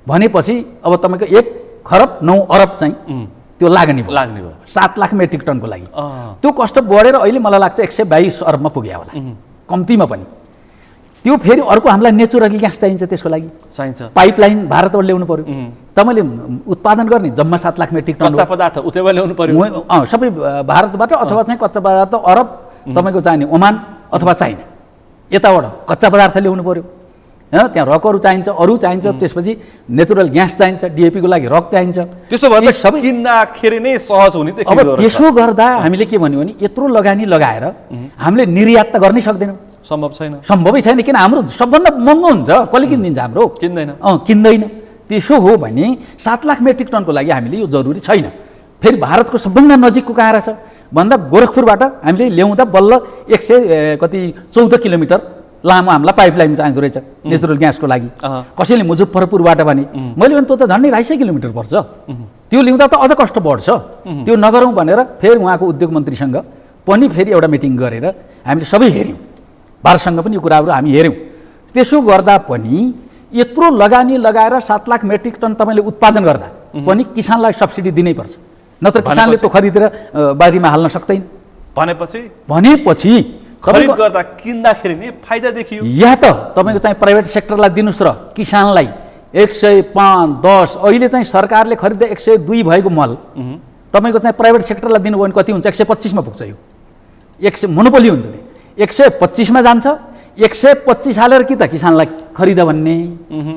भनेपछि अब तपाईँको 1 खरब 9 अरब चाहिँ त्यो लाग्ने भयो 7 लाख मेट्रिक टनको लागि। त्यो कष्ट बढेर अहिले मलाई लाग्छ 122 अरबमा पुग्यो होला कम्तीमा पनि। त्यो फेरि अर्को हामीलाई नेचुरल ग्यास चाहिन्छ, त्यसको लागि चाहिन्छ पाइपलाइन भारतबाट ल्याउनु पर्यो। तपाईँले उत्पादन गर्ने जम्मा 7 लाख मेट्रिक टन कच्चा पदार्थ उतैबाट ल्याउनु पर्यो, सबै भारतबाट अथवा चाहिँ कच्चा पदार्थ अरब तपाईँको चाहिने ओमान अथवा चाइना, यताबाट कच्चा पदार्थ ल्याउनु पर्यो। त्यहाँ रकहरू चाहिन्छ, अरू चाहिन्छ, त्यसपछि नेचुरल ग्यास चाहिन्छ, डिएपीको लागि रक चाहिन्छ। त्यसो भए सबै किन्दाखेरि नै सहज हुने देखियो। अब त्यसो गर्दा हामीले के भन्यो भने यत्रो लगानी लगाएर हामीले निर्यात त गर्नै सक्दैनौँ, सम्भवै छैन। किन हाम्रो सबभन्दा महँगो हुन्छ, कसले किनिदिन्छ? हाम्रो किन्दैन। त्यसो हो भने 7 लाख मेट्रिक टनको लागि हामीले यो जरुरी छैन। फेरि भारतको सबभन्दा नजिकको कहाँ रहेछ भन्दा गोरखपुरबाट हामीले ल्याउँदा बल्ल 114 किलोमिटर लामो हामीलाई पाइपलाइन चाहिँदो रहेछ नेचुरल ग्यासको लागि। कसैले मुजफ्फरपुरबाट भने मैले भने त्यो त झन्डै 250 किलोमिटर पर्छ, त्यो ल्याउँदा त अझ कष्ट बढ्छ, त्यो नगरौँ भनेर फेरि उहाँको उद्योग मन्त्रीसँग पनि फेरि एउटा मिटिङ गरेर हामीले सबै हेऱ्यौँ, भारतसँग पनि यो कुराहरू हामी हेऱ्यौँ। त्यसो गर्दा पनि यत्रो लगानी लगाएर 7 लाख मेट्रिक टन तपाईँले उत्पादन गर्दा पनि किसानलाई सब्सिडी दिनै पर्छ, नत्र किसानले त्यो खरिदेर बारीमा हाल्न सक्दैन। भनेपछि खरिद गर्दा किन्दाखेरि नै फाइदा देखियो। या त तपाईँको चाहिँ प्राइभेट सेक्टरलाई दिनुहोस् र किसानलाई 105, 10 अहिले चाहिँ सरकारले खरिद 102 भएको मल तपाईँको चाहिँ प्राइभेट सेक्टरलाई दिनुभयो भने कति हुन्छ? 125 मा पुग्छ। यो 100 मोनोपोली हुन्छ नि, 125 मा जान्छ। 125 हालेर कि त किसानलाई खरिद भन्ने।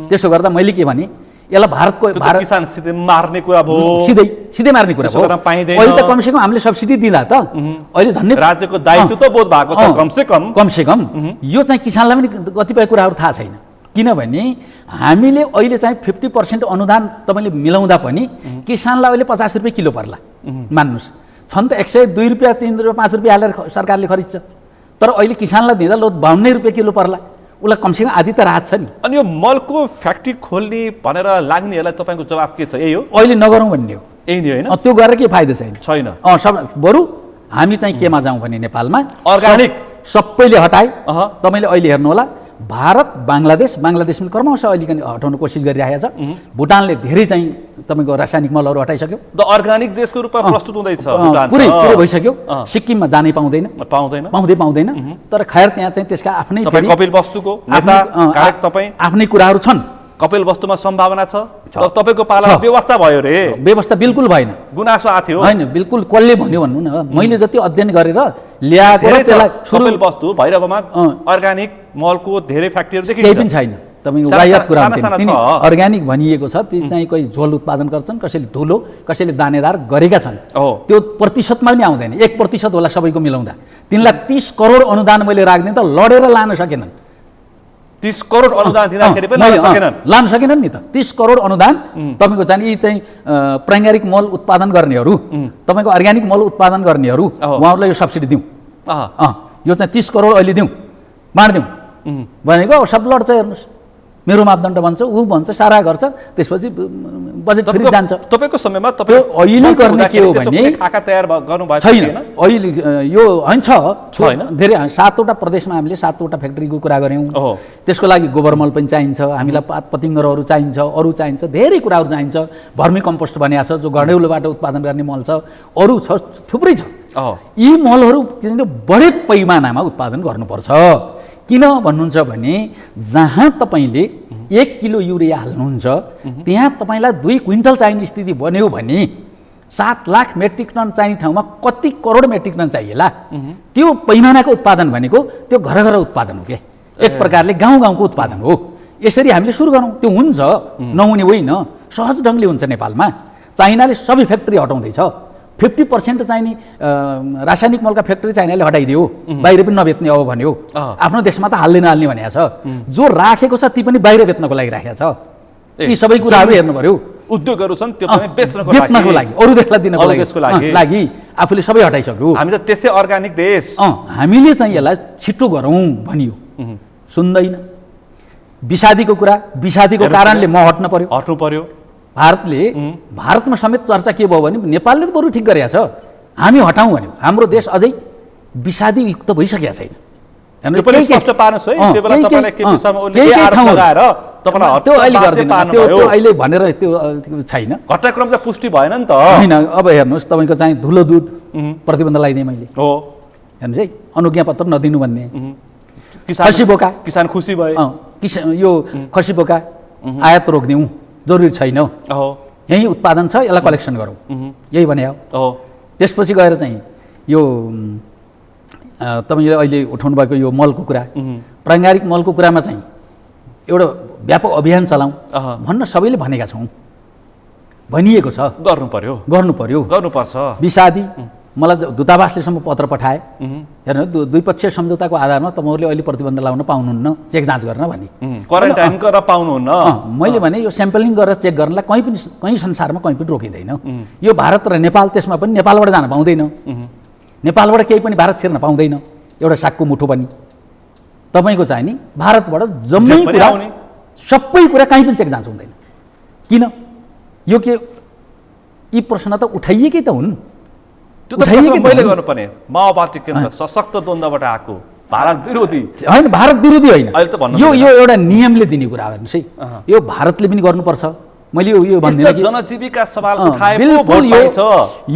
त्यसो गर्दा मैले के भने यसलाई भारतको किसान सिधै मार्ने कुरा भयो, सिधै मार्ने कुरा भयो। अहिले त कमसेकम हामीले सब्सिडी दिँदा त अहिले झन्डै राज्यको दायित्व त बोध भएको छ कमसेकम। यो चाहिँ किसानलाई पनि कतिपय कुराहरू थाहा छैन, किनभने हामीले अहिले चाहिँ 50% अनुदान तपाईँले मिलाउँदा पनि किसानलाई अहिले 50 रुपियाँ किलो पर्ला मान्नुहोस्। छन् त 102 रुपियाँ, 3 रुपियाँ, 5 रुपियाँ हालेर सरकारले खरिद्छ, तर अहिले किसानलाई दिँदा लो 52 रुपियाँ किलो पर्ला, उसलाई कमसेकम आधी त राहत छ नि। अनि यो मलको फ्याक्ट्री खोल्ने भनेर लाग्नेहरूलाई तपाईँको जवाब के छ? यही हो, अहिले नगरौँ भन्ने हो। यही नै होइन, त्यो गरेर के फाइदा छैन। बरु हामी चाहिँ केमा जाउँ भने नेपालमा अर्ग्यानिक सबैले हटाए। तपाईँले अहिले हेर्नु होला भारत बङ्गलादेशमा क्रमशः अहिले हटाउन कोसिस गरिरहेको छ। भुटानले धेरै चाहिँ तपाईँको रासायनिक मलहरू हटाइसक्यो, द अर्ग्यानिक देशको रूपमा प्रस्तुत हुँदैछ। पुरै भइसक्यो। सिक्किममा जानै पाउँदैन। तर खैर त्यहाँ चाहिँ त्यसका आफ्नै कपिल वस्तुको आफ्नै कुराहरू छन्। कपिल वस्तुमा सम्भावना छ, तर तपाईँको पालामा व्यवस्था भयो रे? व्यवस्था बिल्कुल भएन, गुनासो आथ्यो होइन बिल्कुल। कसले भन्यो भन्नु न, मैले जति अध्ययन गरेर ल्याएको कपिल वस्तु भैरवमा अर्ग्यानिक मलको धेरै फ्याक्ट्रीहरू देखिन्छ, केही पनि छैन। तपाईँको वायत कुरा अर्ग्यानिक भनिएको छ, ती चाहिँ कोही झोल उत्पादन गर्छन्, कसैले धुलो, कसैले दानेदार गरेका छन्। त्यो प्रतिशतमा पनि आउँदैन, 1% होला सबैको मिलाउँदा। 330 करोड अनुदान मैले राख्ने त लडेर लान सकेनन्। 30 करोड अनुदान दिँदाखेरि पनि लान सकेनन् नि त। 30 करोड अनुदान तपाईँको चाहिँ यी चाहिँ प्राइमेरी मल उत्पादन गर्नेहरू, तपाईँको अर्ग्यानिक मल उत्पादन गर्नेहरू, उहाँहरूलाई यो सब्सिडी दिउँ यो चाहिँ 30 करोड अहिले दिउँ बाँडिदिउँ भनेको अब सब लड्छ हेर्नुहोस् मेरो मापदण्ड भन्छ ऊ भन्छ सारा गर्छ त्यसपछि बजेट फेरि जान्छ तपाईको समयमा तपाईँ अहिले गर्ने के हो भने खाका तयार गर्नु भएको छैन अहिले यो हैन छैन धेरै 7वटा प्रदेशमा हामीले 7वटा फ्याक्ट्रीको कुरा गर्यौं त्यसको लागि गोबर मल पनि चाहिन्छ हामीलाई पात पतिङ्गरहरू चाहिन्छ अरू चाहिन्छ धेरै कुराहरू चाहिन्छ भर्मी कम्पोस्ट बनिया छ जो गढेउलोबाट उत्पादन गर्ने मल छ अरू छ थुप्रै छ यी मलहरू बढी पैमानामा उत्पादन गर्नुपर्छ किन भन्नुहुन्छ भने जहाँ तपाईले 1 किलो युरिया हाल्नुहुन्छ त्यहाँ तपाईलाई 2 क्विन्टल चाहिने स्थिति बन्यो भने 7 लाख मेट्रिक टन चाहिने ठाउँमा कति करोड मेट्रिक टन चाहिएला त्यो पैमानाको उत्पादन भनेको त्यो घर घर उत्पादन हो के एक प्रकारले गाउँ गाउँको उत्पादन हो यसरी हामीले सुरु गरौँ त्यो हुन्छ नहुने होइन सहज ढङ्गले हुन्छ नेपालमा चाइनाले सबै फ्याक्ट्री हटाउँदैछ 50% चाहिने रासायनिक मलका फ्याक्ट्री चाइनाले हटाइदियो बाहिर पनि नबेच्ने अब भन्यो आफ्नो देशमा त हाल्दै नहाल्ने भनेको छ जो राखेको छ ती पनि बाहिर बेच्नको लागि राखेको छ यी सबै कुराहरू हेर्नु पर्यो उद्योगहरू छन् त्यो पनि बेच्नको लागि अरू देशलाई दिनको लागि आफूले सबै हटाइसक्यो हामी त त्यसै अर्गानिक देश हामीले चाहिँ यसलाई छिटो गरौँ भनियो सुन्दैन विषादीको कुरा विषादीको कारणले म हट्नु पर्यो भारतमा समेत चर्चा के भयो भने नेपालले त बरु ठिक गरेको छ हामी हटाउँ भन्यो हाम्रो देश अझै विषादी युक्त भइसकेको छैन अहिले भनेर त्यो छैन घटनाक्रम चाहिँ पुष्टि भएन नि त होइन अब हेर्नुहोस् तपाईँको चाहिँ धुलो दुध प्रतिबन्ध लगाइदिएँ मैले हेर्नुहोस् है अनुज्ञा पत्र नदिनु भन्ने खसी बोका किसान खुसी भए यो खसी बोका आयात रोकिदिउँ जरुरी छैन यही उत्पादन छ यसलाई कलेक्सन गरौँ यही भने हो त्यसपछि गएर चाहिँ यो तपाईँले अहिले उठाउनु भएको यो मलको कुरा प्राङ्गारिक मलको कुरामा चाहिँ एउटा व्यापक अभियान चलाउँ भन्न सबैले भनेका छौँ भनिएको छ गर्नुपर्छ विषादी मलाई दूतावासलेसम्म पत्र पठाए हेर्नु द्विपक्षीय सम्झौताको आधारमा तपाईँहरूले अहिले प्रतिबन्ध लगाउन पाउनुहुन्न चेक जाँच गर्न भने क्वारेन्टाइन गरेर पाउनुहुन्न मैले भने यो स्याम्पलिङ गरेर चेक गर्नलाई कहीँ संसारमा कहीँ पनि रोकिँदैन यो भारत र नेपाल त्यसमा पनि नेपालबाट जान पाउँदैन नेपालबाट केही पनि भारत छिर्न पाउँदैन एउटा सागको मुठो पनि तपाईँको चाहिँ नि भारतबाट जम्मै कुरा सबै कुरा कहीँ पनि चेक जाँच हुँदैन किन यो के यी प्रश्न त उठाइएकै त हुन् त्यो त मैले गर्नुपर्ने माओवादी केन्द्र सशक्त द्वन्द्वबाट आएको भारत विरोधी होइन भारत विरोधी होइन यो एउटा नियमले दिने कुरा हेर्नुहोस् है यो भारतले पनि गर्नुपर्छ मैले यो भन्दिनँ कि जनजीविका सवाल उठाए पो भोट पाइन्छ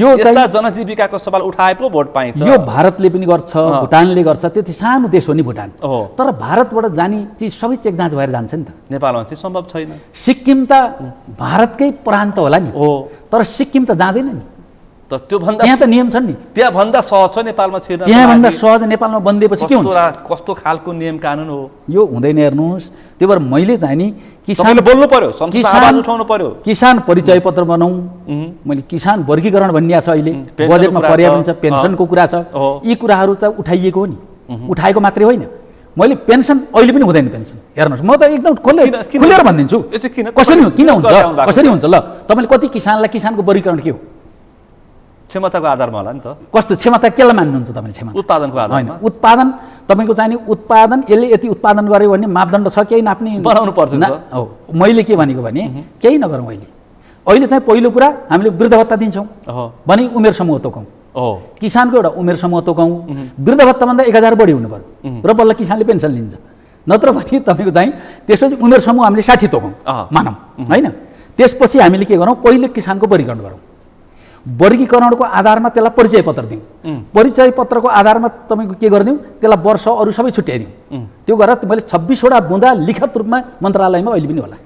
यो यस्ता जनजीविकाको सवाल उठाए पो भोट पाइन्छ यो भारतले पनि गर्छ भुटानले गर्छ त्यति सानो देश हो नि भुटान तर भारतबाट जाने चिज सबै चेक जाँच भएर जान्छ नि त नेपालमा चाहिँ सम्भव छैन सिक्किम त भारतकै प्रान्त होला नि तर सिक्किम त जाँदैन नि त्यहाँ त नियम छन् नि त्यहाँ भन्दा सहज छ नेपालमा छैन त्यहाँ भन्दा सहज नेपालमा बन्दिएपछि के हुन्छ कस्तो खालको नियम कानुन हो यो हुँदैन हेर्नुहोस् त्यही भएर मैले चाहिँ नि किसानले बोल्नु पर्यो आवाज उठाउनु पर्यो किसान परिचय पत्र बनाऊ मैले किसान वर्गीकरण भनिया छ अहिले बजेटमा पर्याप्त छ पेन्सनको कुरा छ यी कुराहरू त उठाइएको हो नि उठाएको मात्रै होइन मैले पेन्सन अहिले पनि हुँदैन पेन्सन हेर्नुहोस् म त एकदम खुलेर भनिदिन्छु किन हुन्छ ल तपाईँले कति किसानलाई किसानको वर्गीकरण के हो क्षमताको आधारमा होला नि त कस्तो क्षमता केलाई मान्नुहुन्छ तपाईँले क्षमता उत्पादनको आधारमा उत्पादन तपाईँको चाहिँ उत्पादन यसले यति उत्पादन गर्यो भने मापदण्ड छ केही नाप्ने बनाउनु पर्छ हो मैले के भनेको भने केही नगरौँ अहिले चाहिँ पहिलो कुरा हामीले वृद्ध भत्ता दिन्छौँ भने उमेर समूह तोकौँ किसानको एउटा उमेर समूह तोकौँ वृद्ध भत्ताभन्दा 1000 बढी हुनु पर्यो र बल्ल किसानले पेन्सन लिन्छ नत्र भने तपाईँको चाहिँ त्यसपछि उमेर समूह हामीले 60 तोकौँ मानौँ होइन त्यसपछि हामीले के गरौँ पहिले किसानको वर्गीकरण गरौँ वर्गीकरणको आधारमा त्यसलाई परिचय पत्र दिउँ परिचय पत्रको आधारमा तपाईँको के गरिदिउँ त्यसलाई वर्ष अरू सबै छुट्याइदिउँ त्यो गरेर मैले 26वटा बुँदा लिखित रूपमा मन्त्रालयमा अहिले पनि होला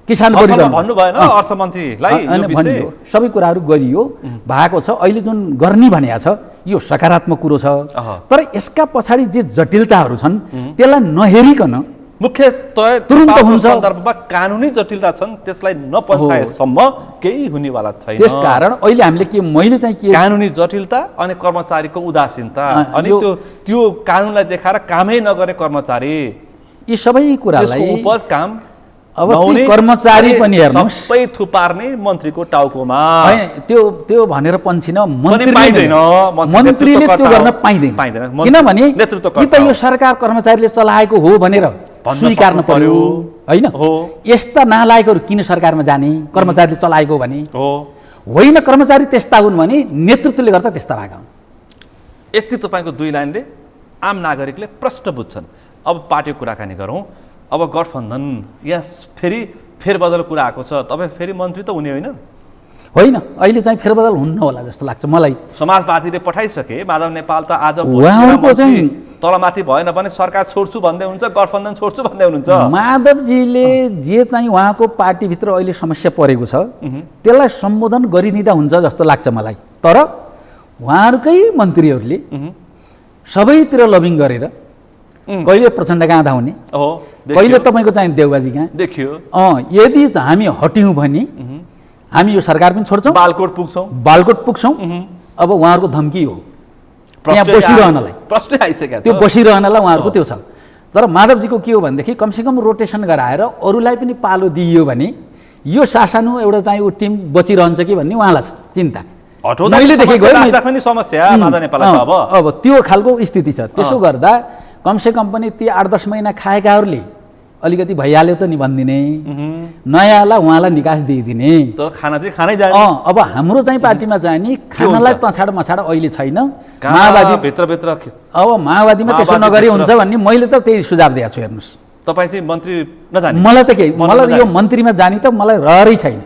किसान वर्गीकरण भन्नु भएन अर्थमन्त्रीलाई भन्यो सबै कुराहरू गरियो भएको छ अहिले जुन गर्ने भनेको छ यो सकारात्मक कुरो छ तर यसका पछाडि जे जटिलताहरू छन् त्यसलाई नहेरिकन मुख्य तुरुन्त हुन्छ सन्दर्भमा कानुनी जटिलता छन् त्यसलाई नपन्छाएसम्म केही हुनेवाला छैन त्यसकारण अहिले हामीले के मैले चाहिँ के कानुनी जटिलता अनि कर्मचारीको उदासीनता अनि त्यो कानुनलाई देखाएर कामै नगर्ने कर्मचारी यी सबै कुरालाई उपज काम अब ती कर्मचारी पनि हेर्नुस् सबै थुपार्ने मन्त्रीको टाउकोमा हैन त्यो भनेर पन्छिन पाइदैन मन्त्रीले त्यो गर्न पाइँदैन किनभने कि त यो सरकार कर्मचारीले चलाएको हो भनेर स्वीकार्न पर्यो हैन यस्ता नालायकहरू किन सरकारमा जाने कर्मचारीले चलाएको भने होइन कर्मचारी त्यस्ता हुन् भने नेतृत्वले गर्दा त्यस्ता भएका हुन् यति तपाईँको 2 लाइनले आम नागरिकले प्रश्न बुझ्छन् अब पार्टीको कुराकानी गरौँ अब गठबन्धन यस फेरि फेरबदल कुरा आएको छ तपाईँ फेरि मन्त्री त हुने होइन अहिले चाहिँ फेरबदल हुन्न होला जस्तो लाग्छ मलाई समाजवादीले पठाइसके माधव नेपाल त आज उहाँको चाहिँ तलमाथि भएन भने सरकार छोड्छु भन्दै हुनुहुन्छ गठबन्धन छोड्छु भन्दै हुनुहुन्छ माधवजीले जे चाहिँ उहाँको पार्टीभित्र अहिले समस्या परेको छ त्यसलाई सम्बोधन गरिदिँदा हुन्छ जस्तो लाग्छ मलाई तर उहाँहरूकै मन्त्रीहरूले सबैतिर लबिङ गरेर कहिले प्रचण्ड कहाँ धाउने कहिले तपाईँको चाहिँ देउबाजी कहाँ देखियो यदि हामी हट्यौँ भने हामी यो सरकार पनि छोड्छौँ बालकोट पुग्छौँ अब उहाँहरूको धम्की हो त्यहाँ बसिरहनलाई प्रश्न आइसक्यो त्यो बसिरहनलाई उहाँहरूको त्यो छ तर माधवजीको के हो भनेदेखि कमसेकम रोटेसन गराएर अरूलाई पनि पालो दिइयो भने यो सासानु एउटा चाहिँ ऊ टिम बचिरहन्छ कि भन्ने उहाँलाई छ चिन्ता मैले देखेको समस्या माधव नेपाललाई अब त्यो खालको स्थिति छ त्यसो गर्दा कमसेकम पनि ती 8-10 महिना खाएकाहरूले अलिकति भइहाल्यो त नि भनिदिने नयाँलाई उहाँलाई निकास दिइदिने तर खाना चाहिँ खानै जाने अब हाम्रो चाहिँ पार्टीमा चाहिँ नि खानालाई तछाड मछाड अहिले छैन माओवादी भित्रभित्र अब माओवादीमा त्यसो नगरी हुन्छ भन्ने मैले त त्यही सुझाव दिएको छु हेर्नुहोस् तपाईँ चाहिँ मन्त्री नजाने मलाई त केही मलाई यो मन्त्रीमा जाने त मलाई रहरै छैन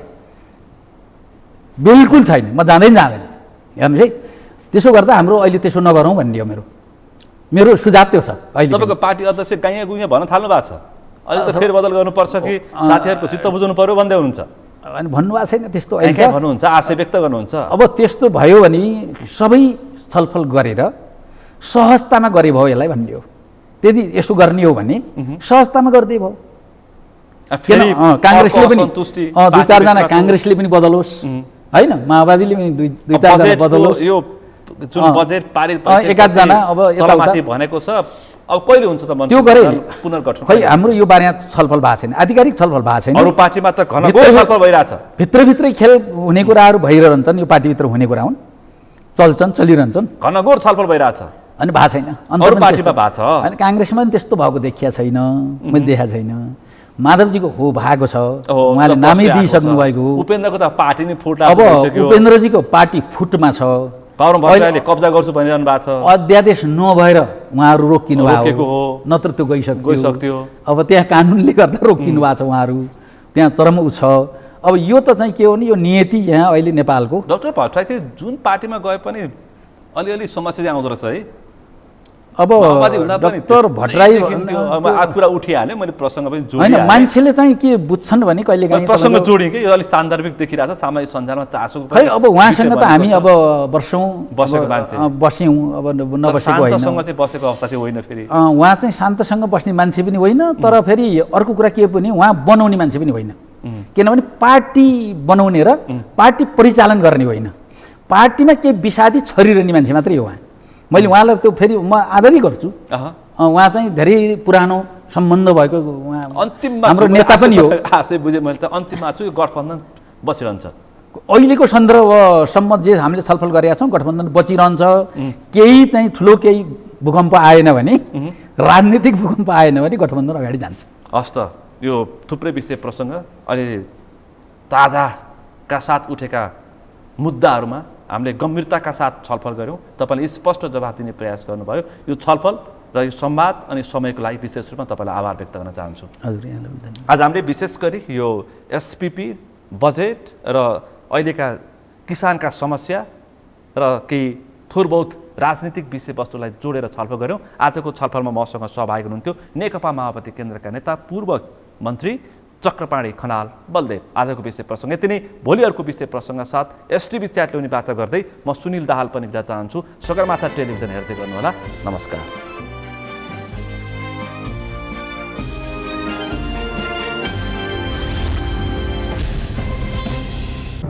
बिल्कुल छैन म जाँदैन हेर्नुहोस् है त्यसो गर्दा हाम्रो अहिले त्यसो नगरौँ भन्ने हो मेरो सुझाव त्यो छ अहिले तपाईँको पार्टी अध्यक्ष गाइया गुइया भन्न थाल्नु भएको छ अहिले त फेरबदल गर्नुपर्छ कि साथीहरूको चित्त बुझ्नु पर्यो भन्दै हुनुहुन्छ अनि भन्नुभएको छैन त्यस्तो अहिले भन्नुहुन्छ आशय व्यक्त गर्नुहुन्छ अब त्यस्तो भयो भने सबै छलफल गरेर सहजतामा गरे भयो यसलाई भन्ने हो त्यदि यसो गर्ने हो भने सहजतामा गर्दै भयो काङ्ग्रेसले पनि 2-4 जना काङ्ग्रेसले पनि बदलोस् हैन माओवादीले पनि 2-4 जना बदलोस् यो जुन बजेट पारित एकाध जना अब यतामाथि भनेको छ अब कहिले हुन्छ त त्यो गरे पुनर्गठन खै हाम्रो यो बारेमा छलफल भएको छैन आधिकारिक छलफल भएको छैन अरू पार्टीमा त घनघोर छलफल भइरहेछ भित्रभित्रै खेल हुने कुराहरू भइरहन्छन् यो पार्टीभित्र हुने कुरा हुन् चलिरहन्छन् घनघोर छलफल भइरहेछ अनि भएको छैन अरू पार्टीमा भएको छ अनि काङ्ग्रेसमा पनि त्यस्तो भएको देखिया छैन मैले देखाएको छैन माधवजीको हो भएको छ उहाँले नामै दिइसक्नु भएको उपेन्द्रको त पार्टी नै फुट अब उपेन्द्रजीको पार्टी फुटमा छ अहिले कब्जा गर्छु भनिरहनु भएको छ अध्यादेश नभएर उहाँहरू रोकिनु भएको हो नत्र त्यो गइसक्यो अब त्यहाँ कानुनले गर्दा रोकिनु भएको छ उहाँहरू त्यहाँ चरम छ अब यो त चाहिँ के हो नि यो नियति यहाँ अहिले नेपालको डाक्टर भट्टराई चाहिँ जुन पार्टीमा गए पनि अलिअलि समस्या चाहिँ आउँदो रहेछ है अब डाक्टर भट्टराई कुरा उठिहाल्यो मैले प्रसङ्ग पनि जोडेँ होइन मान्छेले चाहिँ के बुझ्छन् भने कहिले काहीँ प्रसङ्ग जोडेँ कि यो अलिक सान्दर्भिक देखिरहेको छ सामाजिक सञ्जालमा चासोको खै अब उहाँसँग त हामी अब वर्षौँ बसेको मान्छे बस्यौँ अब नबसेको होइन शान्तसँग चाहिँ बसेको अवस्था चाहिँ होइन फेरि उहाँ चाहिँ शान्तसँग बस्ने मान्छे पनि होइन तर फेरि अर्को कुरा के पनि उहाँ बनाउने मान्छे पनि होइन किनभने पार्टी बनाउने र पार्टी परिचालन गर्ने होइन पार्टीमा केही विषादी छरिरहने मान्छे मात्रै हो उहाँ मैले उहाँलाई त्यो फेरि म आदरै गर्छु उहाँ चाहिँ धेरै पुरानो सम्बन्ध भएको अन्तिममा हाम्रो नेता पनि हो आशय बुझेँ मैले त अन्तिममा छु यो गठबन्धन बचिरहन्छ अहिलेको सन्दर्भसम्म जे हामीले छलफल गरेका छौँ गठबन्धन बचिरहन्छ केही चाहिँ ठुलो केही भूकम्प आएन भने राजनीतिक भूकम्प आएन भने गठबन्धन अगाडि जान्छ हस् त यो थुप्रै विषय प्रसङ्ग अहिले ताजाका साथ उठेका मुद्दाहरूमा हामीले गम्भीरताका साथ छलफल गऱ्यौँ तपाईँले स्पष्ट जवाफ दिने प्रयास गर्नुभयो यो छलफल र यो संवाद अनि समयको लागि विशेष रूपमा तपाईँलाई आभार व्यक्त गर्न चाहन्छु आज हामीले विशेष गरी यो एसपिपी बजेट र अहिलेका किसानका समस्या र केही थोर बहुत राजनीतिक विषयवस्तुलाई जोडेर छलफल गऱ्यौँ आजको छलफलमा मसँग सहभागी हुनुहुन्थ्यो नेकपा माओवादी केन्द्रका नेता पूर्व मन्त्री चक्रपाणी खनाल बलदेव आजको विषय प्रसङ्ग यति नै भोलि अर्को विषय प्रसङ्ग साथ एसटिभी च्याट ल्याउने वाचा गर्दै म सुनिल दाहाल पनि बिदा चाहन्छु सगरमाथा टेलिभिजन हेर्दै गर्नुहोला नमस्कार